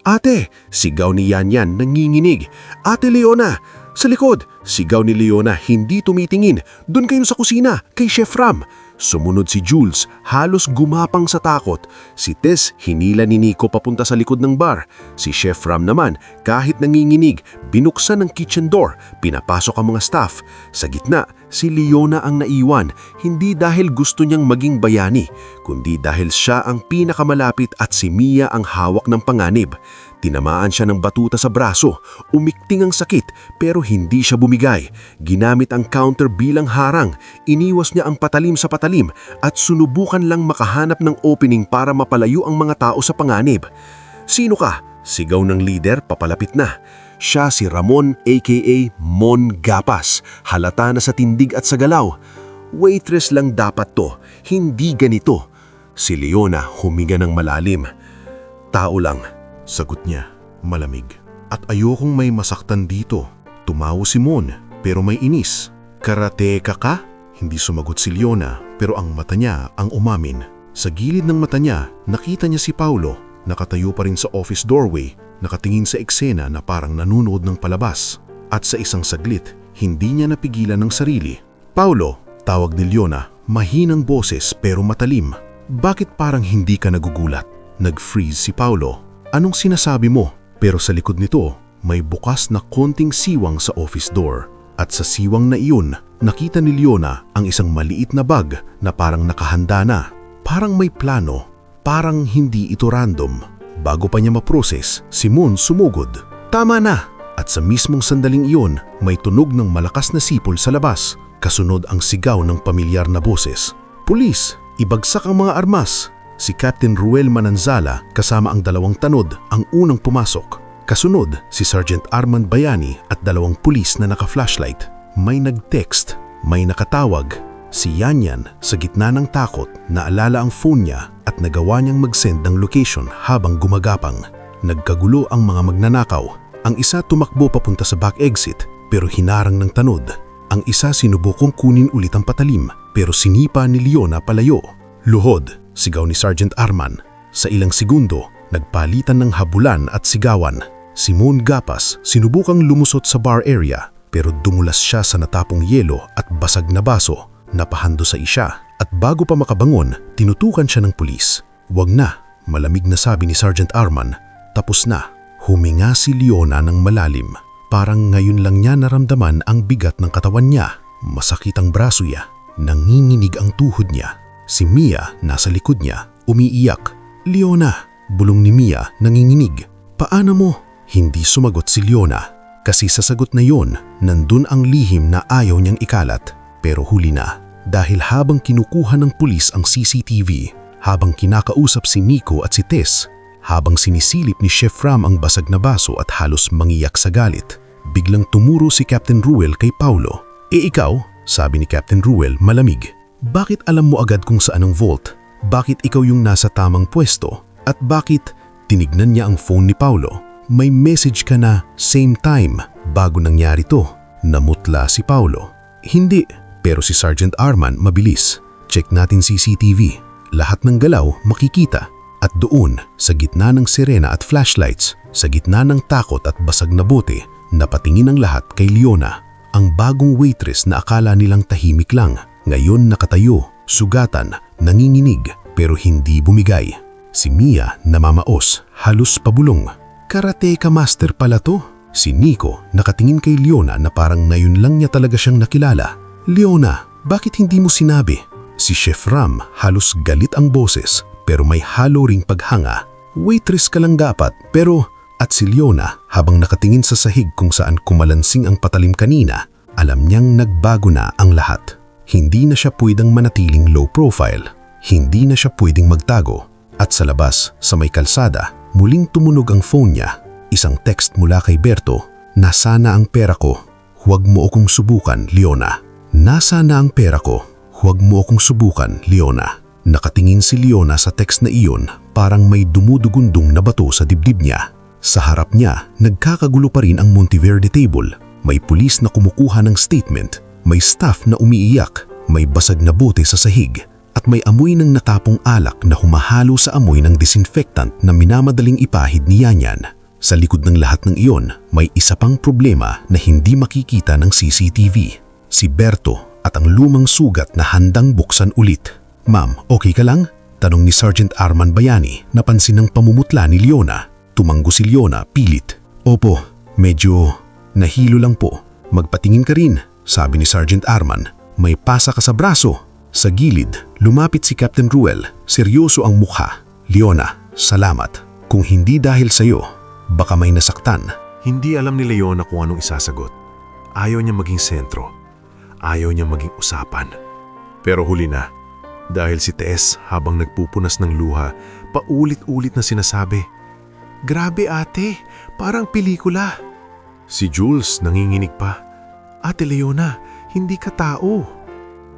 "Ate!" sigaw ni Yanyan nanginginig. "Ate Leona!" "Sa likod!" sigaw ni Leona hindi tumitingin. "Doon kayo sa kusina, kay Chef Ram!" Sumunod si Jules, halos gumapang sa takot. Si Tess, hinila ni Nico papunta sa likod ng bar. Si Chef Ram naman, kahit nanginginig, binuksan ang kitchen door, pinapasok ang mga staff. Sa gitna, si Leona ang naiwan, hindi dahil gusto niyang maging bayani, kundi dahil siya ang pinakamalapit at si Mia ang hawak ng panganib. Tinamaan siya ng batuta sa braso, umikting ang sakit pero hindi siya bumigay. Ginamit ang counter bilang harang, iniwas niya ang patalim sa patalim at sunubukan lang makahanap ng opening para mapalayo ang mga tao sa panganib. "Sino ka?" sigaw ng leader papalapit na. Siya si Ramon aka Mon Gapas, halata na sa tindig at sa galaw. Waitress lang dapat to, hindi ganito. Si Leona huminga ng malalim. "Tao lang," sagot niya, malamig. "At ayokong may masaktan dito." Tumawa si Mon, pero may inis. "Karateka ka?" Hindi sumagot si Leona, pero ang mata niya ang umamin. Sa gilid ng mata niya, nakita niya si Paulo, nakatayo pa rin sa office doorway, nakatingin sa eksena na parang nanunood ng palabas. At sa isang saglit, hindi niya napigilan ng sarili. "Paulo," tawag ni Leona, mahinang boses pero matalim. "Bakit parang hindi ka nagugulat?" Nag-freeze si Paulo. "Anong sinasabi mo?" Pero sa likod nito, may bukas na konting siwang sa office door. At sa siwang na iyon, nakita ni Leona ang isang maliit na bag na parang nakahanda na. Parang may plano, parang hindi ito random. Bago pa niya ma-process, si Mon sumugod. "Tama na!" At sa mismong sandaling iyon, may tunog ng malakas na sipol sa labas. Kasunod ang sigaw ng pamilyar na boses. "Pulis! Ibagsak ang mga armas!" Si Captain Ruel Mananzala kasama ang 2 tanod ang unang pumasok. Kasunod si Sergeant Armand Bayani at 2 pulis na naka-flashlight. May nag-text, may nakatawag. Si Yanyan sa gitna ng takot naalala ang phone niya at nagawa niyang mag-send ng location habang gumagapang. Nagkagulo ang mga magnanakaw. Ang isa tumakbo papunta sa back exit pero hinarang ng tanod. Ang isa sinubukong kunin ulit ang patalim pero sinipa ni Leona palayo. "Luhod!" sigaw ni Sergeant Arman. Sa ilang segundo, nagpalitan ng habulan at sigawan. Si Mon Gapas sinubukang lumusot sa bar area pero dumulas siya sa natapong yelo at basag na baso. Napahando sa isya at bago pa makabangon, tinutukan siya ng pulis. "Wag na," malamig na sabi ni Sergeant Arman. Tapos na. Huminga si Leona ng malalim. Parang ngayon lang niya naramdaman ang bigat ng katawan niya. Masakit ang braso niya. Nanginginig ang tuhod niya. Si Mia nasa likod niya, umiiyak. "Leona," bulong ni Mia, nanginginig. "Paano mo?" Hindi sumagot si Leona. Kasi sa sagot na yon, nandun ang lihim na ayaw niyang ikalat. Pero huli na. Dahil habang kinukuha ng pulis ang CCTV, habang kinakausap si Nico at si Tess, habang sinisilip ni Chef Ram ang basag na baso at halos mangiyak sa galit, biglang tumuro si Captain Ruel kay Paulo. Ikaw?" sabi ni Captain Ruel malamig. "Bakit alam mo agad kung saan ang vault? Bakit ikaw yung nasa tamang pwesto? At bakit?" Tinignan niya ang phone ni Paulo. "May message ka na same time bago nangyari to." Namutla si Paulo. "Hindi." Pero si Sergeant Arman mabilis. "Check natin CCTV. Lahat ng galaw makikita." At doon, sa gitna ng sirena at flashlights, sa gitna ng takot at basag na bote, napatingin ang lahat kay Leona. Ang bagong waitress na akala nilang tahimik lang, ngayon nakatayo, sugatan, nanginginig, pero hindi bumigay. Si Mia namamaos, halos pabulong. "Karateka master pala to." Si Nico nakatingin kay Leona na parang ngayon lang niya talaga siyang nakilala. "Leona, bakit hindi mo sinabi?" Si Chef Ram halos galit ang boses, pero may halo ring paghanga. "Waitress ka lang dapat, pero..." At si Leona, habang nakatingin sa sahig kung saan kumalansing ang patalim kanina, alam niyang nagbago na ang lahat. Hindi na siya pwedeng manatiling low profile. Hindi na siya pwedeng magtago. At sa labas, sa may kalsada, muling tumunog ang phone niya. Isang text mula kay Berto, "Nasana ang pera ko. Huwag mo akong subukan, Leona." "Nasana ang pera ko. Huwag mo akong subukan, Leona." Nakatingin si Leona sa text na iyon, parang may dumudugundong na bato sa dibdib niya. Sa harap niya, nagkakagulo pa rin ang Monteverde table. May pulis na kumukuha ng statement, may staff na umiiyak, may basag na bote sa sahig, at may amoy ng natapong alak na humahalo sa amoy ng disinfectant na minamadaling ipahid ni Yanyan. Sa likod ng lahat ng iyon, may isa pang problema na hindi makikita ng CCTV. Si Berto at ang lumang sugat na handang buksan ulit. "Ma'am, okay ka lang?" Tanong ni Sergeant Arman Bayani, napansin ng pamumutla ni Leona. Tumanggo si Leona, pilit. "Opo, medyo nahilo lang po." "Magpatingin ka rin," sabi ni Sergeant Arman. "May pasa ka sa braso." Sa gilid, lumapit si Captain Ruel. Seryoso ang mukha. "Leona, salamat. Kung hindi dahil sa'yo, baka may nasaktan." Hindi alam ni Leona kung anong isasagot. Ayaw niya maging sentro. Ayaw niya maging usapan. Pero huli na, dahil si Tess habang nagpupunas ng luha, paulit-ulit na sinasabi, "Grabe ate, parang pelikula." Si Jules nanginginig pa, "Ate Leona, hindi ka tao."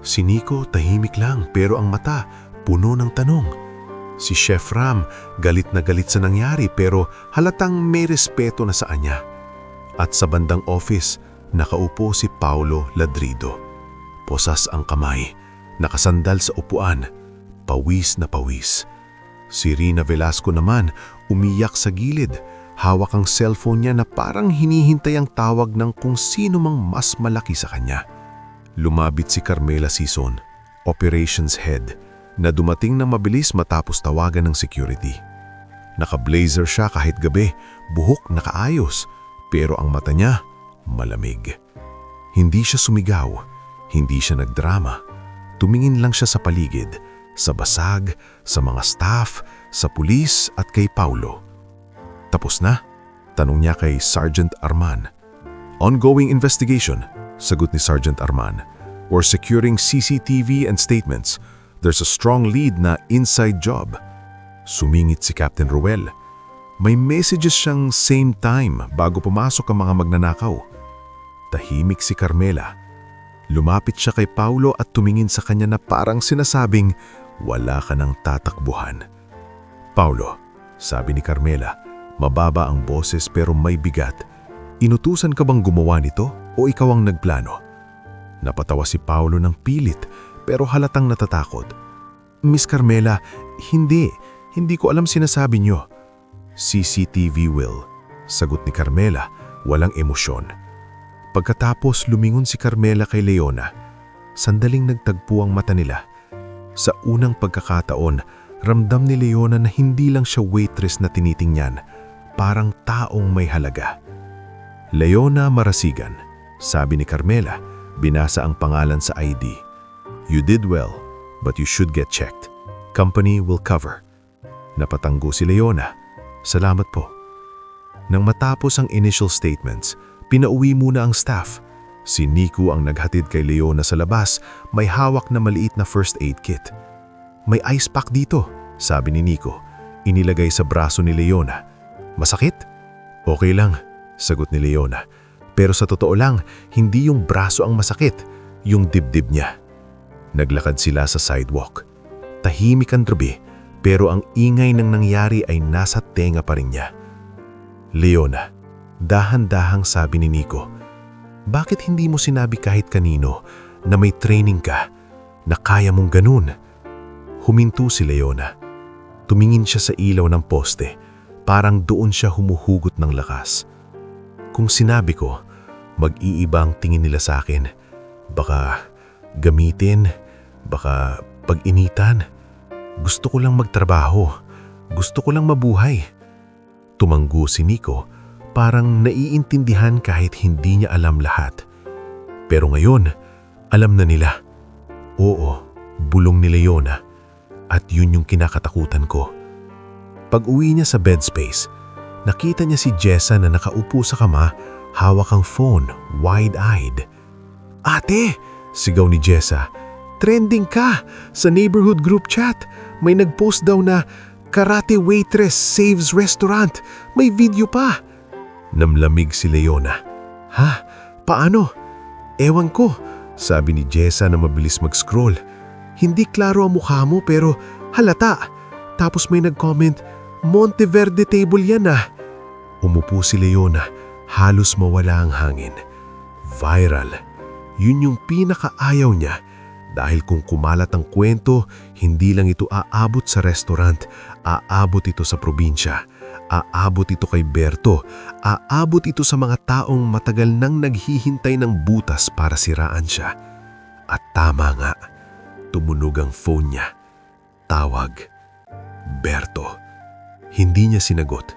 Si Nico tahimik lang pero ang mata puno ng tanong. Si Chef Ram galit na galit sa nangyari pero halatang may respeto na sa kanya. At sa bandang office, nakaupo si Paulo Ladrido. Posas ang kamay, nakasandal sa upuan, pawis na pawis. Si Rina Velasco naman umiyak sa gilid, hawak ang cellphone niya na parang hinihintay ang tawag ng kung sino mang mas malaki sa kanya. Lumabit si Carmela Sison, operations head, na dumating na mabilis matapos tawagan ng security. Naka-blazer siya kahit gabi, buhok nakaayos, pero ang mata niya malamig. Hindi siya sumigaw, hindi siya nagdrama. Tumingin lang siya sa paligid, sa basag, sa mga staff, sa pulis at kay Paulo. "Tapos na?" tanong niya kay Sergeant Arman. "Ongoing investigation," sagot ni Sergeant Arman. "We're securing CCTV and statements. There's a strong lead na inside job." Sumingit si Captain Ruel. May messages siyang same time bago pumasok ang mga magnanakaw. Tahimik si Carmela. Lumapit siya kay Paulo at tumingin sa kanya na parang sinasabing, "Wala ka nang tatakbuhan." "Paulo," sabi ni Carmela, mababa ang boses pero may bigat, "inutusan ka bang gumawa nito o ikaw ang nagplano?" Napatawa si Paulo ng pilit pero halatang natatakot. "Miss Carmela, hindi ko alam sinasabi niyo." "CCTV will," sagot ni Carmela, walang emosyon. Pagkatapos lumingon si Carmela kay Leona. Sandaling nagtagpo ang mata nila. Sa unang pagkakataon, ramdam ni Leona na hindi lang siya waitress na tinitingnan, parang taong may halaga. "Leona Marasigan," sabi ni Carmela, binasa ang pangalan sa ID. "You did well, but you should get checked. Company will cover." Napatanggo si Leona. "Salamat po." Nang matapos ang initial statements, pinauwi muna ang staff. Si Nico ang naghatid kay Leona sa labas, may hawak na maliit na first aid kit. "May ice pack dito," sabi ni Nico. Inilagay sa braso ni Leona. "Masakit?" "Okay lang," sagot ni Leona. Pero sa totoo lang, hindi yung braso ang masakit, yung dibdib niya. Naglakad sila sa sidewalk. Tahimik ang gabi, pero ang ingay ng nangyari ay nasa tenga pa rin niya. "Leona," dahan-dahang sabi ni Nico, "bakit hindi mo sinabi kahit kanino na may training ka, na kaya mong ganun?" Huminto si Leona. Tumingin siya sa ilaw ng poste, parang doon siya humuhugot ng lakas. "Kung sinabi ko, mag-iiba ang tingin nila sa akin. Baka gamitin, baka pag-initan. Gusto ko lang magtrabaho. Gusto ko lang mabuhay." Tumanggo si Nico, parang naiintindihan kahit hindi niya alam lahat. Pero ngayon, alam na nila. "Oo," bulong ni Leona. "At yun yung kinakatakutan ko." Pag-uwi niya sa bed space, nakita niya si Jessa na nakaupo sa kama, hawak ang phone, wide-eyed. "Ate!" sigaw ni Jessa. "Trending ka! Sa neighborhood group chat, may nag-post daw na karate waitress saves restaurant. May video pa." Namlamig si Leona. "Ha? Paano?" "Ewan ko," sabi ni Jessa na mabilis mag-scroll. "Hindi klaro ang mukha mo pero halata." Tapos may nag-comment, "Monteverde table yan ah." Umupo si Leona, halos mawala ang hangin. Viral. Yun yung pinakaayaw niya. Dahil kung kumalat ang kwento, hindi lang ito aabot sa restaurant, aabot ito sa probinsya, aabot ito kay Berto, aabot ito sa mga taong matagal nang naghihintay ng butas para siraan siya. At tama nga, tumunog ang phone niya. Tawag. Berto. Hindi niya sinagot,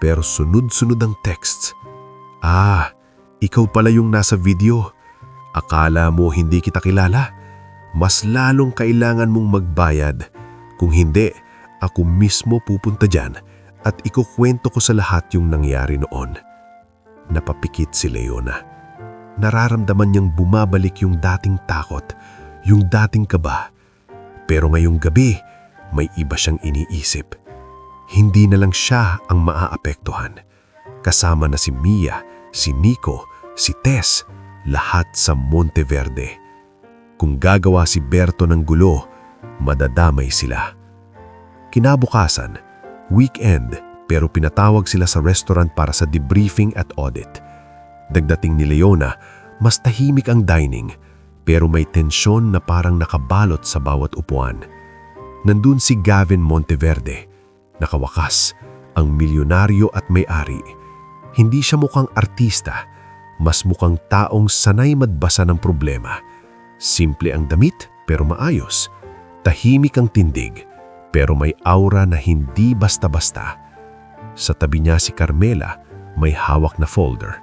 pero sunod-sunod ang texts. Ikaw pala yung nasa video. Akala mo hindi kita kilala? Mas lalong kailangan mong magbayad. Kung hindi, ako mismo pupunta dyan at ikukwento ko sa lahat yung nangyari noon. Napapikit si Leona. Nararamdaman niyang bumabalik yung dating takot, yung dating kaba. Pero ngayong gabi, may iba siyang iniisip. Hindi na lang siya ang maaapektuhan. Kasama na si Mia, si Nico, si Tess, lahat sa Monteverde. Kung gagawa si Berto ng gulo, madadamay sila. Kinabukasan, weekend, pero pinatawag sila sa restaurant para sa debriefing at audit. Dagdating ni Leona, mas tahimik ang dining, pero may tensyon na parang nakabalot sa bawat upuan. Nandun si Gavin Monteverde. Nakawakas, ang milyonaryo at may-ari. Hindi siya mukhang artista, mas mukhang taong sanay magbasa ng problema. Simple ang damit, pero maayos. Tahimik ang tindig, pero may aura na hindi basta-basta. Sa tabi niya si Carmela, may hawak na folder.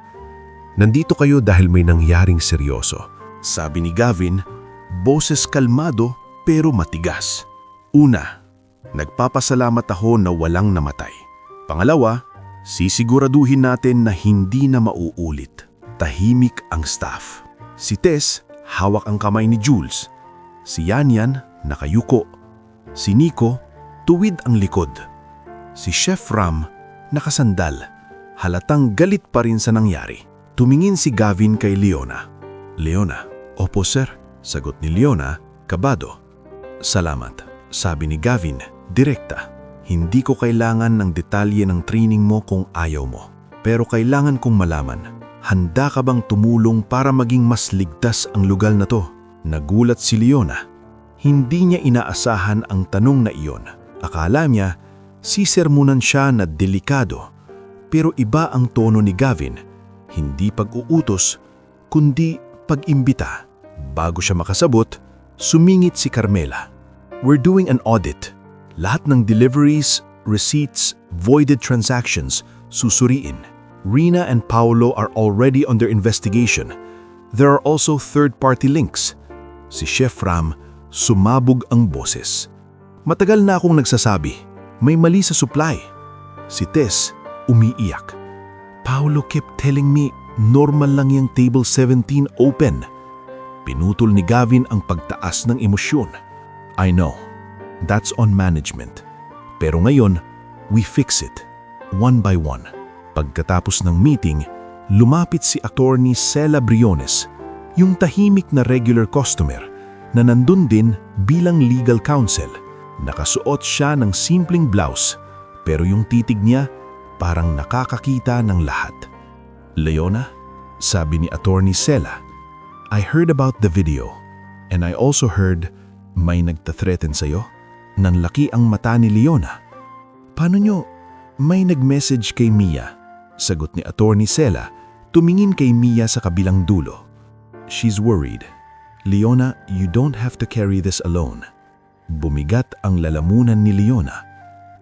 Nandito kayo dahil may nangyaring seryoso. Sabi ni Gavin, boses kalmado pero matigas. Una, nagpapasalamat ako na walang namatay. Pangalawa, sisiguraduhin natin na hindi na mauulit. Tahimik ang staff. Si Tess, hawak ang kamay ni Jules. Si Yanyan, nakayuko. Si Nico, tuwid ang likod. Si Chef Ram, nakasandal. Halatang galit pa rin sa nangyari. Tumingin si Gavin kay Leona. Leona, opo sir, sagot ni Leona, kabado. Salamat, sabi ni Gavin, direkta. Hindi ko kailangan ng detalye ng training mo kung ayaw mo. Pero kailangan kong malaman, handa ka bang tumulong para maging mas ligtas ang lugar na to? Nagulat si Leona. Hindi niya inaasahan ang tanong na iyon. Akala niya, sisermonan siya na delikado. Pero iba ang tono ni Gavin. Hindi pag-uutos, kundi pag-imbita. Bago siya makasabot, sumingit si Carmela. We're doing an audit. Lahat ng deliveries, receipts, voided transactions, susuriin. Rina and Paolo are already under investigation. There are also third-party links. Si Chef Ram, sumabog ang boses. Matagal na akong nagsasabi, may mali sa supply. Si Tess, umiiyak. Paolo kept telling me, normal lang yung table 17 open. Pinutol ni Gavin ang pagtaas ng emosyon. I know, that's on management. Pero ngayon, we fix it, one by one. Pagkatapos ng meeting, lumapit si Attorney Cela Briones, yung tahimik na regular customer na nandun din bilang legal counsel. Nakasuot siya ng simpleng blouse, pero yung titig niya parang nakakakita ng lahat. Leona, sabi ni Attorney Cela, I heard about the video and I also heard may nagtathreaten sa'yo. Nanlaki ang mata ni Leona. Paano nyo? May nag-message kay Mia. Sagot ni Attorney Cela, tumingin kay Mia sa kabilang dulo. She's worried. Leona, you don't have to carry this alone. Bumigat ang lalamunan ni Leona.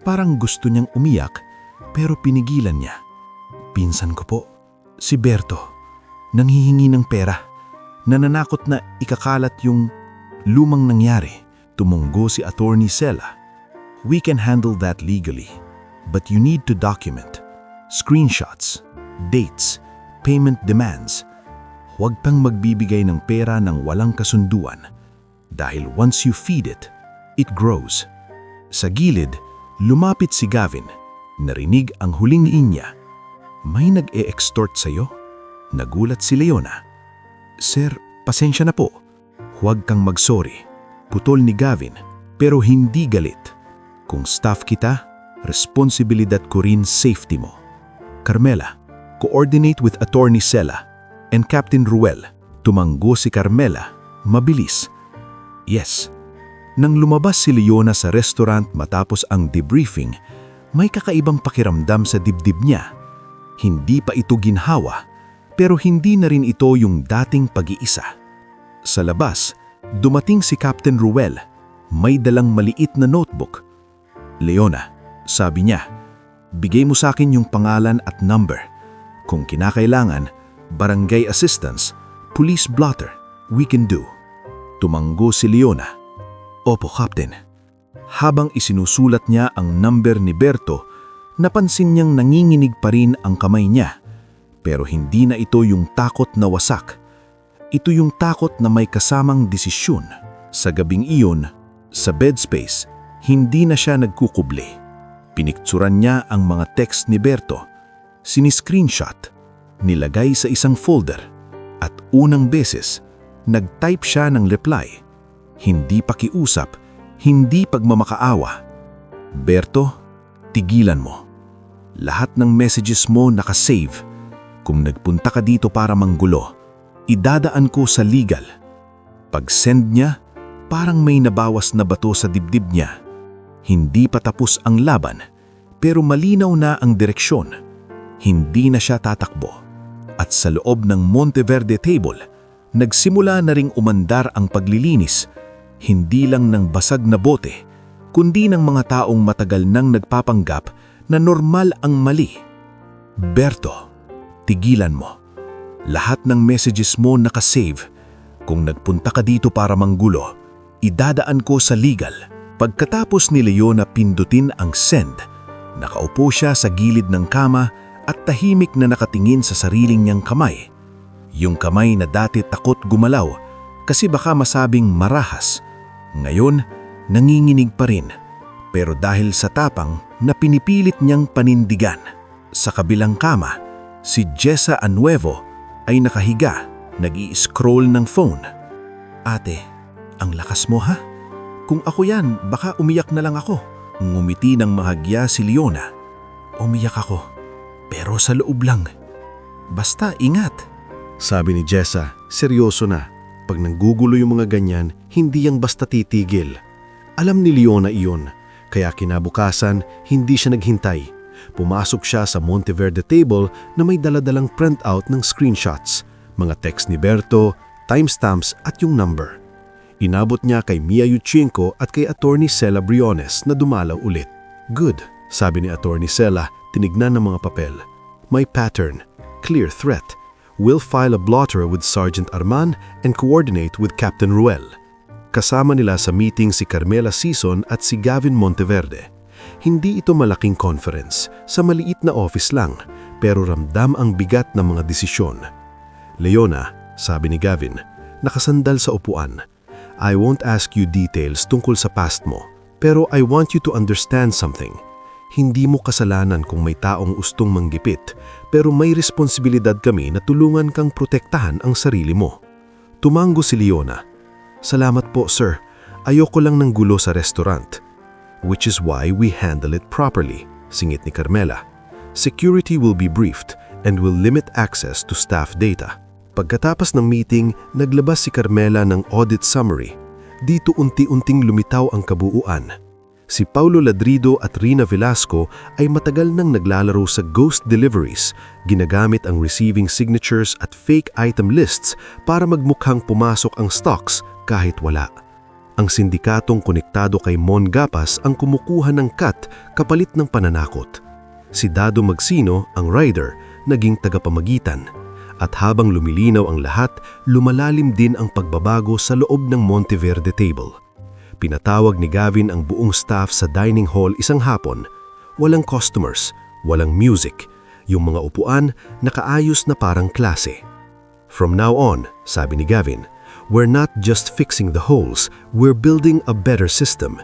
Parang gusto niyang umiyak, pero pinigilan niya. Pinsan ko po, si Berto, nanghihingi ng pera. Nananakot na ikakalat yung lumang nangyari. Tumunggo si Attorney Cela. We can handle that legally, but you need to document. Screenshots, dates, payment demands. Huwag pang magbibigay ng pera ng walang kasunduan. Dahil once you feed it, it grows. Sa gilid, lumapit si Gavin. Narinig ang huling linya. May nag-e-extort sa'yo? Nagulat si Leona. Sir, pasensya na po. Huwag kang mag-sorry. Putol ni Gavin, pero hindi galit. Kung staff kita, responsibilidad ko rin safety mo. Carmela, coordinate with Attorney Cela and Captain Ruel. Tumanggo si Carmela, mabilis. Yes. Nang lumabas si Leona sa restaurant matapos ang debriefing, may kakaibang pakiramdam sa dibdib niya. Hindi pa ito ginhawa, pero hindi na rin ito yung dating pag-iisa. Sa labas, Dumating si Captain Ruel. May dalang maliit na notebook. "Leona," sabi niya, "bigay mo sa akin yung pangalan at number. Kung kinakailangan, barangay assistance, police blotter, we can do." Tumanggo si Leona. "Opo, Captain." Habang isinusulat niya ang number ni Berto, napansin niyang nanginginig pa rin ang kamay niya. Pero hindi na ito yung takot na wasak. Ito yung takot na may kasamang desisyon. Sa gabing iyon, sa bed space, hindi na siya nagkukubli. Pinikturan niya ang mga text ni Berto, siniscreenshot, nilagay sa isang folder, at unang beses, nag-type siya ng reply. Hindi pakiusap, hindi pagmamakaawa. "Berto, tigilan mo. Lahat ng messages mo nakasave. Kung nagpunta ka dito para manggulo, idadaan ko sa legal." Pag-send niya, parang may nabawas na bato sa dibdib niya. Hindi pa tapos ang laban, pero malinaw na ang direksyon. Hindi na siya tatakbo. At sa loob ng Monteverde table, nagsimula na ring umandar ang paglilinis, hindi lang ng basag na bote, kundi ng mga taong matagal nang nagpapanggap na normal ang mali. "Berto, tigilan mo. Lahat ng messages mo nakasave. Kung nagpunta ka dito para manggulo, idadaan ko sa legal." Pagkatapos ni Leona pindutin ang send, nakaupo siya sa gilid ng kama at tahimik na nakatingin sa sariling niyang kamay. Yung kamay na dati takot gumalaw kasi baka masabing marahas. Ngayon, nanginginig pa rin. Pero dahil sa tapang na pinipilit niyang panindigan. Sa kabilang kama, si Jessa Anuevo ay nakahiga, nag-i-scroll ng phone. "Ate, ang lakas mo ha? Kung ako yan, baka umiyak na lang ako." Ngumiti ng mahagya si Leona. "Umiyak ako, pero sa loob lang. Basta ingat." Sabi ni Jessa, seryoso na. Pag nanggugulo yung mga ganyan, hindi yang basta titigil. Alam ni Leona iyon, kaya kinabukasan, hindi siya naghintay. Pumasok siya sa Monteverde table na may daladalang printout ng screenshots, mga text ni Berto, timestamps at yung number. Inabot niya kay Mia Yuchinko at kay Attorney Sela Briones na dumalaw ulit. "Good," sabi ni Attorney Sela, tinignan ng mga papel. "May pattern, clear threat. We'll file a blotter with Sergeant Arman and coordinate with Captain Ruel." Kasama nila sa meeting si Carmela Sison at si Gavin Monteverde. Hindi ito malaking conference, sa maliit na office lang, pero ramdam ang bigat ng mga desisyon. "Leona," sabi ni Gavin, nakasandal sa upuan, "I won't ask you details tungkol sa past mo, pero I want you to understand something. Hindi mo kasalanan kung may taong ustong manggipit, pero may responsibilidad kami na tulungan kang protektahan ang sarili mo." Tumanggo si Leona. "Salamat po, sir. Ayoko lang ng gulo sa restaurant." "Which is why we handle it properly," singit ni Carmela. "Security will be briefed and will limit access to staff data." Pagkatapos ng meeting, naglabas si Carmela ng audit summary. Dito unti-unting lumitaw ang kabuuan. Si Paulo Ladrido at Rina Velasco ay matagal nang naglalaro sa ghost deliveries, ginagamit ang receiving signatures at fake item lists para magmukhang pumasok ang stocks kahit wala. Ang sindikatong konektado kay Mon Gapas ang kumukuha ng cut kapalit ng pananakot. Si Dado Magsino, ang rider, naging tagapamagitan. At habang lumilinaw ang lahat, lumalalim din ang pagbabago sa loob ng Monteverde table. Pinatawag ni Gavin ang buong staff sa dining hall isang hapon. Walang customers, walang music. Yung mga upuan nakaayos na parang klase. "From now on," sabi ni Gavin, "we're not just fixing the holes, we're building a better system.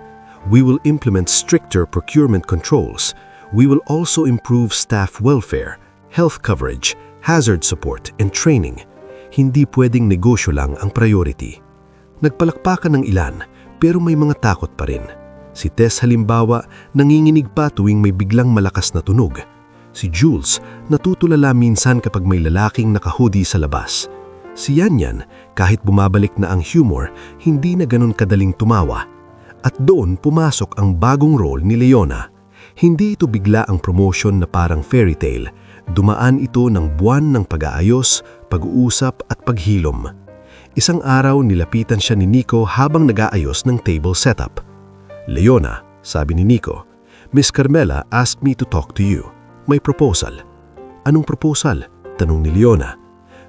We will implement stricter procurement controls. We will also improve staff welfare, health coverage, hazard support, and training. Hindi pwedeng negosyo lang ang priority." Nagpalakpakan ng ilan, pero may mga takot pa rin. Si Tess halimbawa, nanginginig pa tuwing may biglang malakas na tunog. Si Jules, natutulala minsan kapag may lalaking nakahoodie sa labas. Si Yanyan, kahit bumabalik na ang humor, hindi na ganun kadaling tumawa. At doon pumasok ang bagong role ni Leona. Hindi ito bigla ang promotion na parang fairy tale. Dumaan ito ng buwan ng pag-aayos, pag-uusap at paghilom. Isang araw nilapitan siya ni Nico habang nag-aayos ng table setup. "Leona," sabi ni Nico, "Miss Carmela asked me to talk to you. May proposal." "Anong proposal?" tanong ni Leona.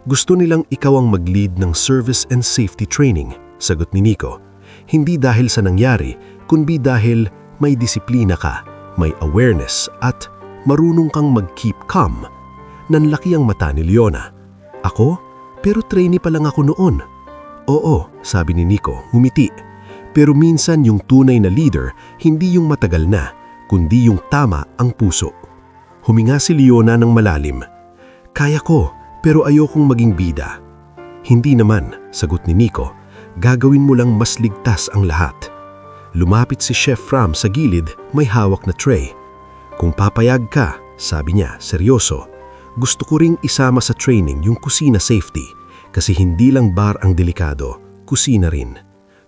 "Gusto nilang ikaw ang mag-lead ng service and safety training," sagot ni Nico. "Hindi dahil sa nangyari, kundi dahil may disiplina ka, may awareness at marunong kang mag-keep calm." Nanlaki ang mata ni Leona. "Ako? Pero trainee pa lang ako noon." "Oo," sabi ni Nico, ngumiti. "Pero minsan yung tunay na leader, hindi yung matagal na, kundi yung tama ang puso." Huminga si Leona ng malalim. "Kaya ko, pero ayokong maging bida." "Hindi naman," sagot ni Nico. "Gagawin mo lang mas ligtas ang lahat." Lumapit si Chef Ram sa gilid, may hawak na tray. "Kung papayag ka," sabi niya, seryoso, "gusto ko ring isama sa training yung kusina safety. Kasi hindi lang bar ang delikado, kusina rin."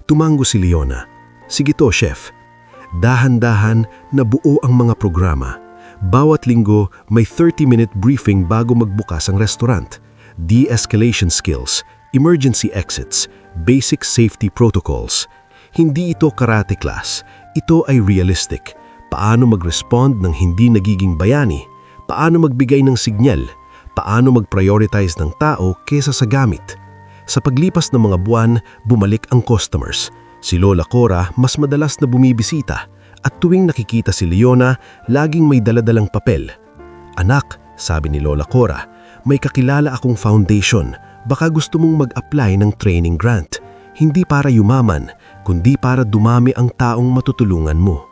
Tumango si Leona. "Sige to, chef." Dahan-dahan nabuo ang mga programa. Bawat linggo may 30-minute briefing bago magbukas ang restaurant. De-escalation skills, emergency exits, basic safety protocols. Hindi ito karate class, ito ay realistic. Paano mag-respond ng hindi nagiging bayani? Paano magbigay ng signal? Paano mag-prioritize ng tao kesa sa gamit? Sa paglipas ng mga buwan, bumalik ang customers. Si Lola Cora mas madalas na bumibisita at tuwing nakikita si Leona, laging may daladalang papel. "Anak," sabi ni Lola Cora, "may kakilala akong foundation. Baka gusto mong mag-apply ng training grant. Hindi para yumaman, kundi para dumami ang taong matutulungan mo."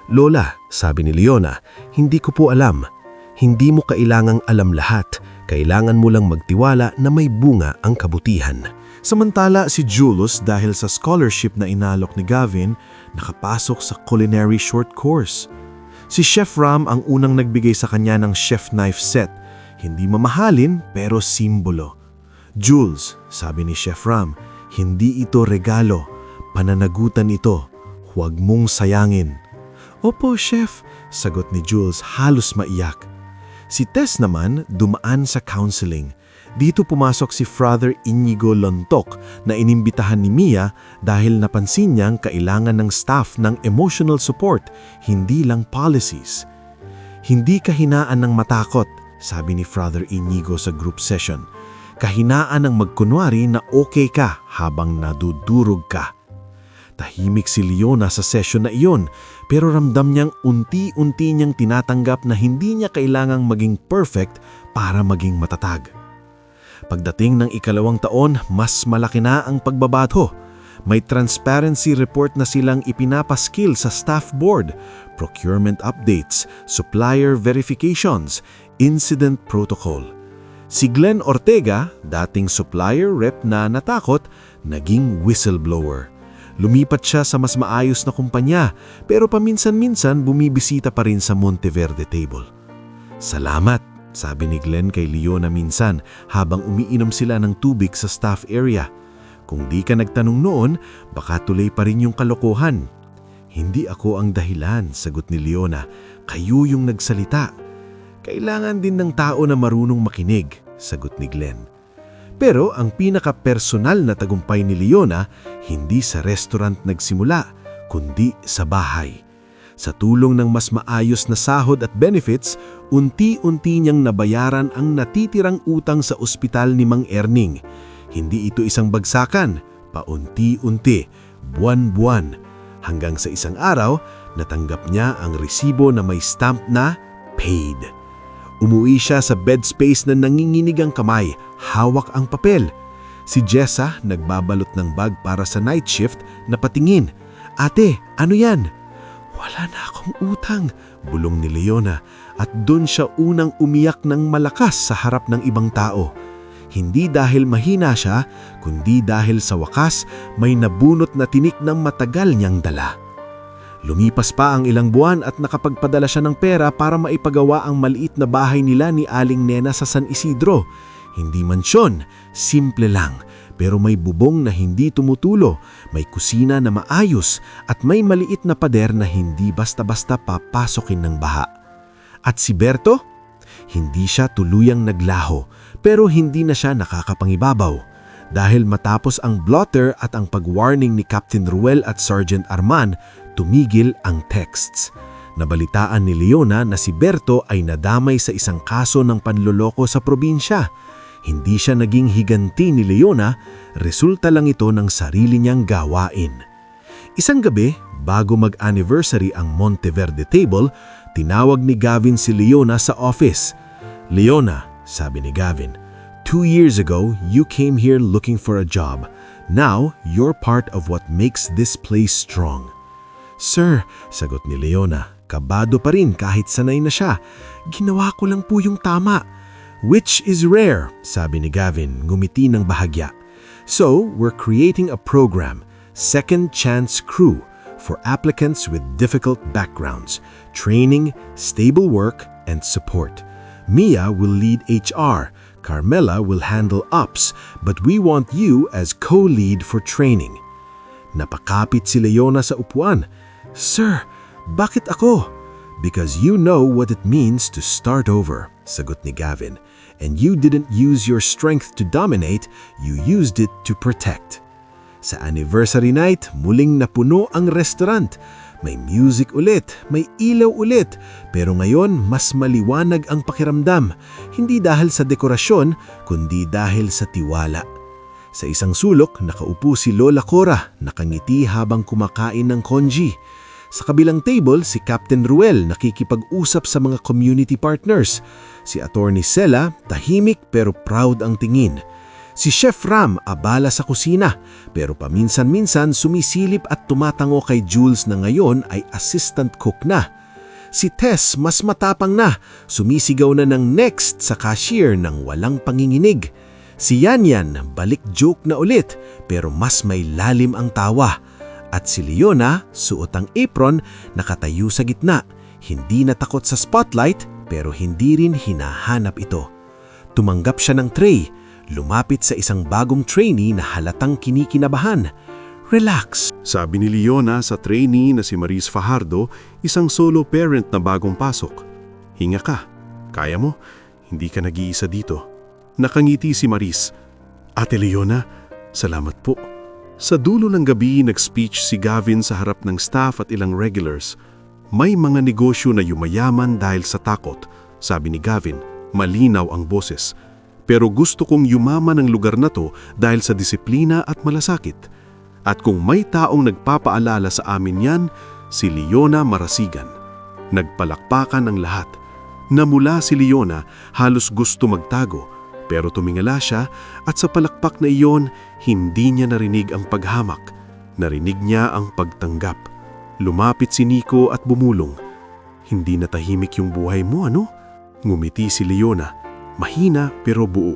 "Lola," sabi ni Leona, "hindi ko po alam." Hindi mo kailangang alam lahat, kailangan mo lang magtiwala na may bunga ang kabutihan. Samantala si Julius dahil sa scholarship na inalok ni Gavin, nakapasok sa culinary short course. Si Chef Ram ang unang nagbigay sa kanya ng chef knife set. Hindi mamahalin pero simbolo. "Jules," sabi ni Chef Ram, "hindi ito regalo, pananagutan ito. Huwag mong sayangin." "Opo, Chef," sagot ni Jules halos maiyak. Si Tess naman dumaan sa counseling. Dito pumasok si Father Inigo Lontok na inimbitahan ni Mia dahil napansin niyang kailangan ng staff ng emotional support, hindi lang policies. "Hindi kahinaan ng matakot," sabi ni Father Inigo sa group session. "Kahinaan ng magkunwari na okay ka habang nadudurog ka." Tahimik si Leona sa session na iyon, pero ramdam niyang unti-unti niyang tinatanggap na hindi niya kailangang maging perfect para maging matatag. Pagdating ng ikalawang taon, mas malaki na ang pagbabago. May transparency report na silang ipinapaskil sa staff board, procurement updates, supplier verifications, incident protocol. Si Glenn Ortega, dating supplier rep na natakot, naging whistleblower. Lumipat siya sa mas maayos na kumpanya, pero paminsan-minsan bumibisita pa rin sa Monteverde table. "Salamat," sabi ni Glenn kay Leona minsan habang umiinom sila ng tubig sa staff area. "Kung di ka nagtanong noon, baka tuloy pa rin yung kalokohan." "Hindi ako ang dahilan," sagot ni Leona. "Kayo yung nagsalita." "Kailangan din ng tao na marunong makinig," sagot ni Glenn. Pero ang pinaka-personal na tagumpay ni Leona, hindi sa restaurant nagsimula, kundi sa bahay. Sa tulong ng mas maayos na sahod at benefits, unti-unti niyang nabayaran ang natitirang utang sa ospital ni Mang Erning. Hindi ito isang bagsakan, paunti-unti, buwan-buwan. Hanggang sa isang araw, natanggap niya ang resibo na may stamp na paid. Umuwi siya sa bed space na nanginginig ang kamay, hawak ang papel. Si Jessa nagbabalot ng bag para sa night shift na patingin. "Ate, ano yan?" "Wala na akong utang," bulong ni Leona, at doon siya unang umiyak ng malakas sa harap ng ibang tao. Hindi dahil mahina siya, kundi dahil sa wakas may nabunot na tinik ng matagal niyang dala. Lumipas pa ang ilang buwan at nakapagpadala siya ng pera para maipagawa ang maliit na bahay nila ni Aling Nena sa San Isidro. Hindi mansyon, simple lang, pero may bubong na hindi tumutulo, may kusina na maayos at may maliit na pader na hindi basta-basta papasokin ng baha. At si Berto? Hindi siya tuluyang naglaho, pero hindi na siya nakakapangibabaw. Dahil matapos ang blotter at ang pag-warning ni Captain Ruel at Sergeant Arman, tumigil ang texts. Nabalitaan ni Leona na si Berto ay nadamay sa isang kaso ng panloloko sa probinsya. Hindi siya naging higanti ni Leona, resulta lang ito ng sarili niyang gawain. Isang gabi, bago mag-anniversary ang Monteverde Table, tinawag ni Gavin si Leona sa office. "Leona," sabi ni Gavin, "2 years ago, you came here looking for a job. Now, you're part of what makes this place strong." "Sir," sagot ni Leona, kabado pa rin kahit sanay na siya. "Ginawa ko lang po yung tama." "Which is rare," sabi ni Gavin, ngumiti ng bahagya. "So, we're creating a program, Second Chance Crew, for applicants with difficult backgrounds, training, stable work, and support. Mia will lead HR, Carmela will handle ops, but we want you as co-lead for training." Napakapit si Leona sa upuan. "Sir, bakit ako?" "Because you know what it means to start over," sagot ni Gavin. "And you didn't use your strength to dominate, you used it to protect." Sa anniversary night, muling napuno ang restaurant. May music ulit, may ilaw ulit, pero ngayon mas maliwanag ang pakiramdam. Hindi dahil sa dekorasyon, kundi dahil sa tiwala. Sa isang sulok, nakaupo si Lola Cora, nakangiti habang kumakain ng congee. Sa kabilang table, si Captain Ruel nakikipag-usap sa mga community partners. Si Attorney Sela, tahimik pero proud ang tingin. Si Chef Ram abala sa kusina, pero paminsan-minsan sumisilip at tumatango kay Jules na ngayon ay assistant cook na. Si Tess mas matapang na, sumisigaw na ng next sa cashier nang walang panginginig. Si Yanyan balik joke na ulit, pero mas may lalim ang tawa. At si Leona, suot ang apron, nakatayo sa gitna. Hindi natakot sa spotlight, pero hindi rin hinahanap ito. Tumanggap siya ng tray. Lumapit sa isang bagong trainee na halatang kinikinabahan. "Relax," Sabi ni Leona sa trainee na si Maris Fajardo, isang solo parent na bagong pasok. "Hinga ka. Kaya mo? Hindi ka nag-iisa dito." Nakangiti si Maris. "Ate Leona, salamat po." Sa dulo ng gabi, nag-speech si Gavin sa harap ng staff at ilang regulars. "May mga negosyo na yumayaman dahil sa takot," sabi ni Gavin. Malinaw ang boses. "Pero gusto kong yumaman ang lugar na to dahil sa disiplina at malasakit. At kung may taong nagpapaalala sa amin yan, si Leona Marasigan." Nagpalakpakan ang lahat. Namula si Leona, halos gusto magtago, pero tumingala siya at sa palakpak na iyon, hindi niya narinig ang paghamak. Narinig niya ang pagtanggap. Lumapit si Nico at bumulong. "Hindi na tahimik yung buhay mo, ano?" Ngumiti si Leona. Mahina pero buo.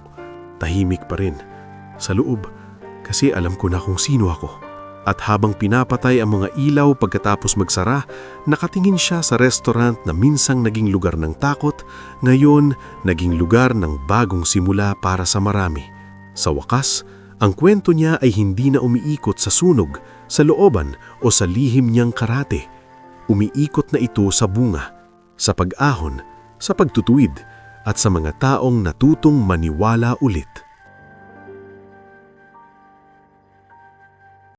Tahimik pa rin. Sa loob, kasi alam ko na kung sino ako. At habang pinapatay ang mga ilaw pagkatapos magsara, nakatingin siya sa restaurant na minsang naging lugar ng takot, ngayon naging lugar ng bagong simula para sa marami. Sa wakas, ang kwento niya ay hindi na umiikot sa sunog, sa looban o sa lihim niyang karate. Umiikot na ito sa bunga, sa pag-ahon, sa pagtutuwid, at sa mga taong natutong maniwala ulit.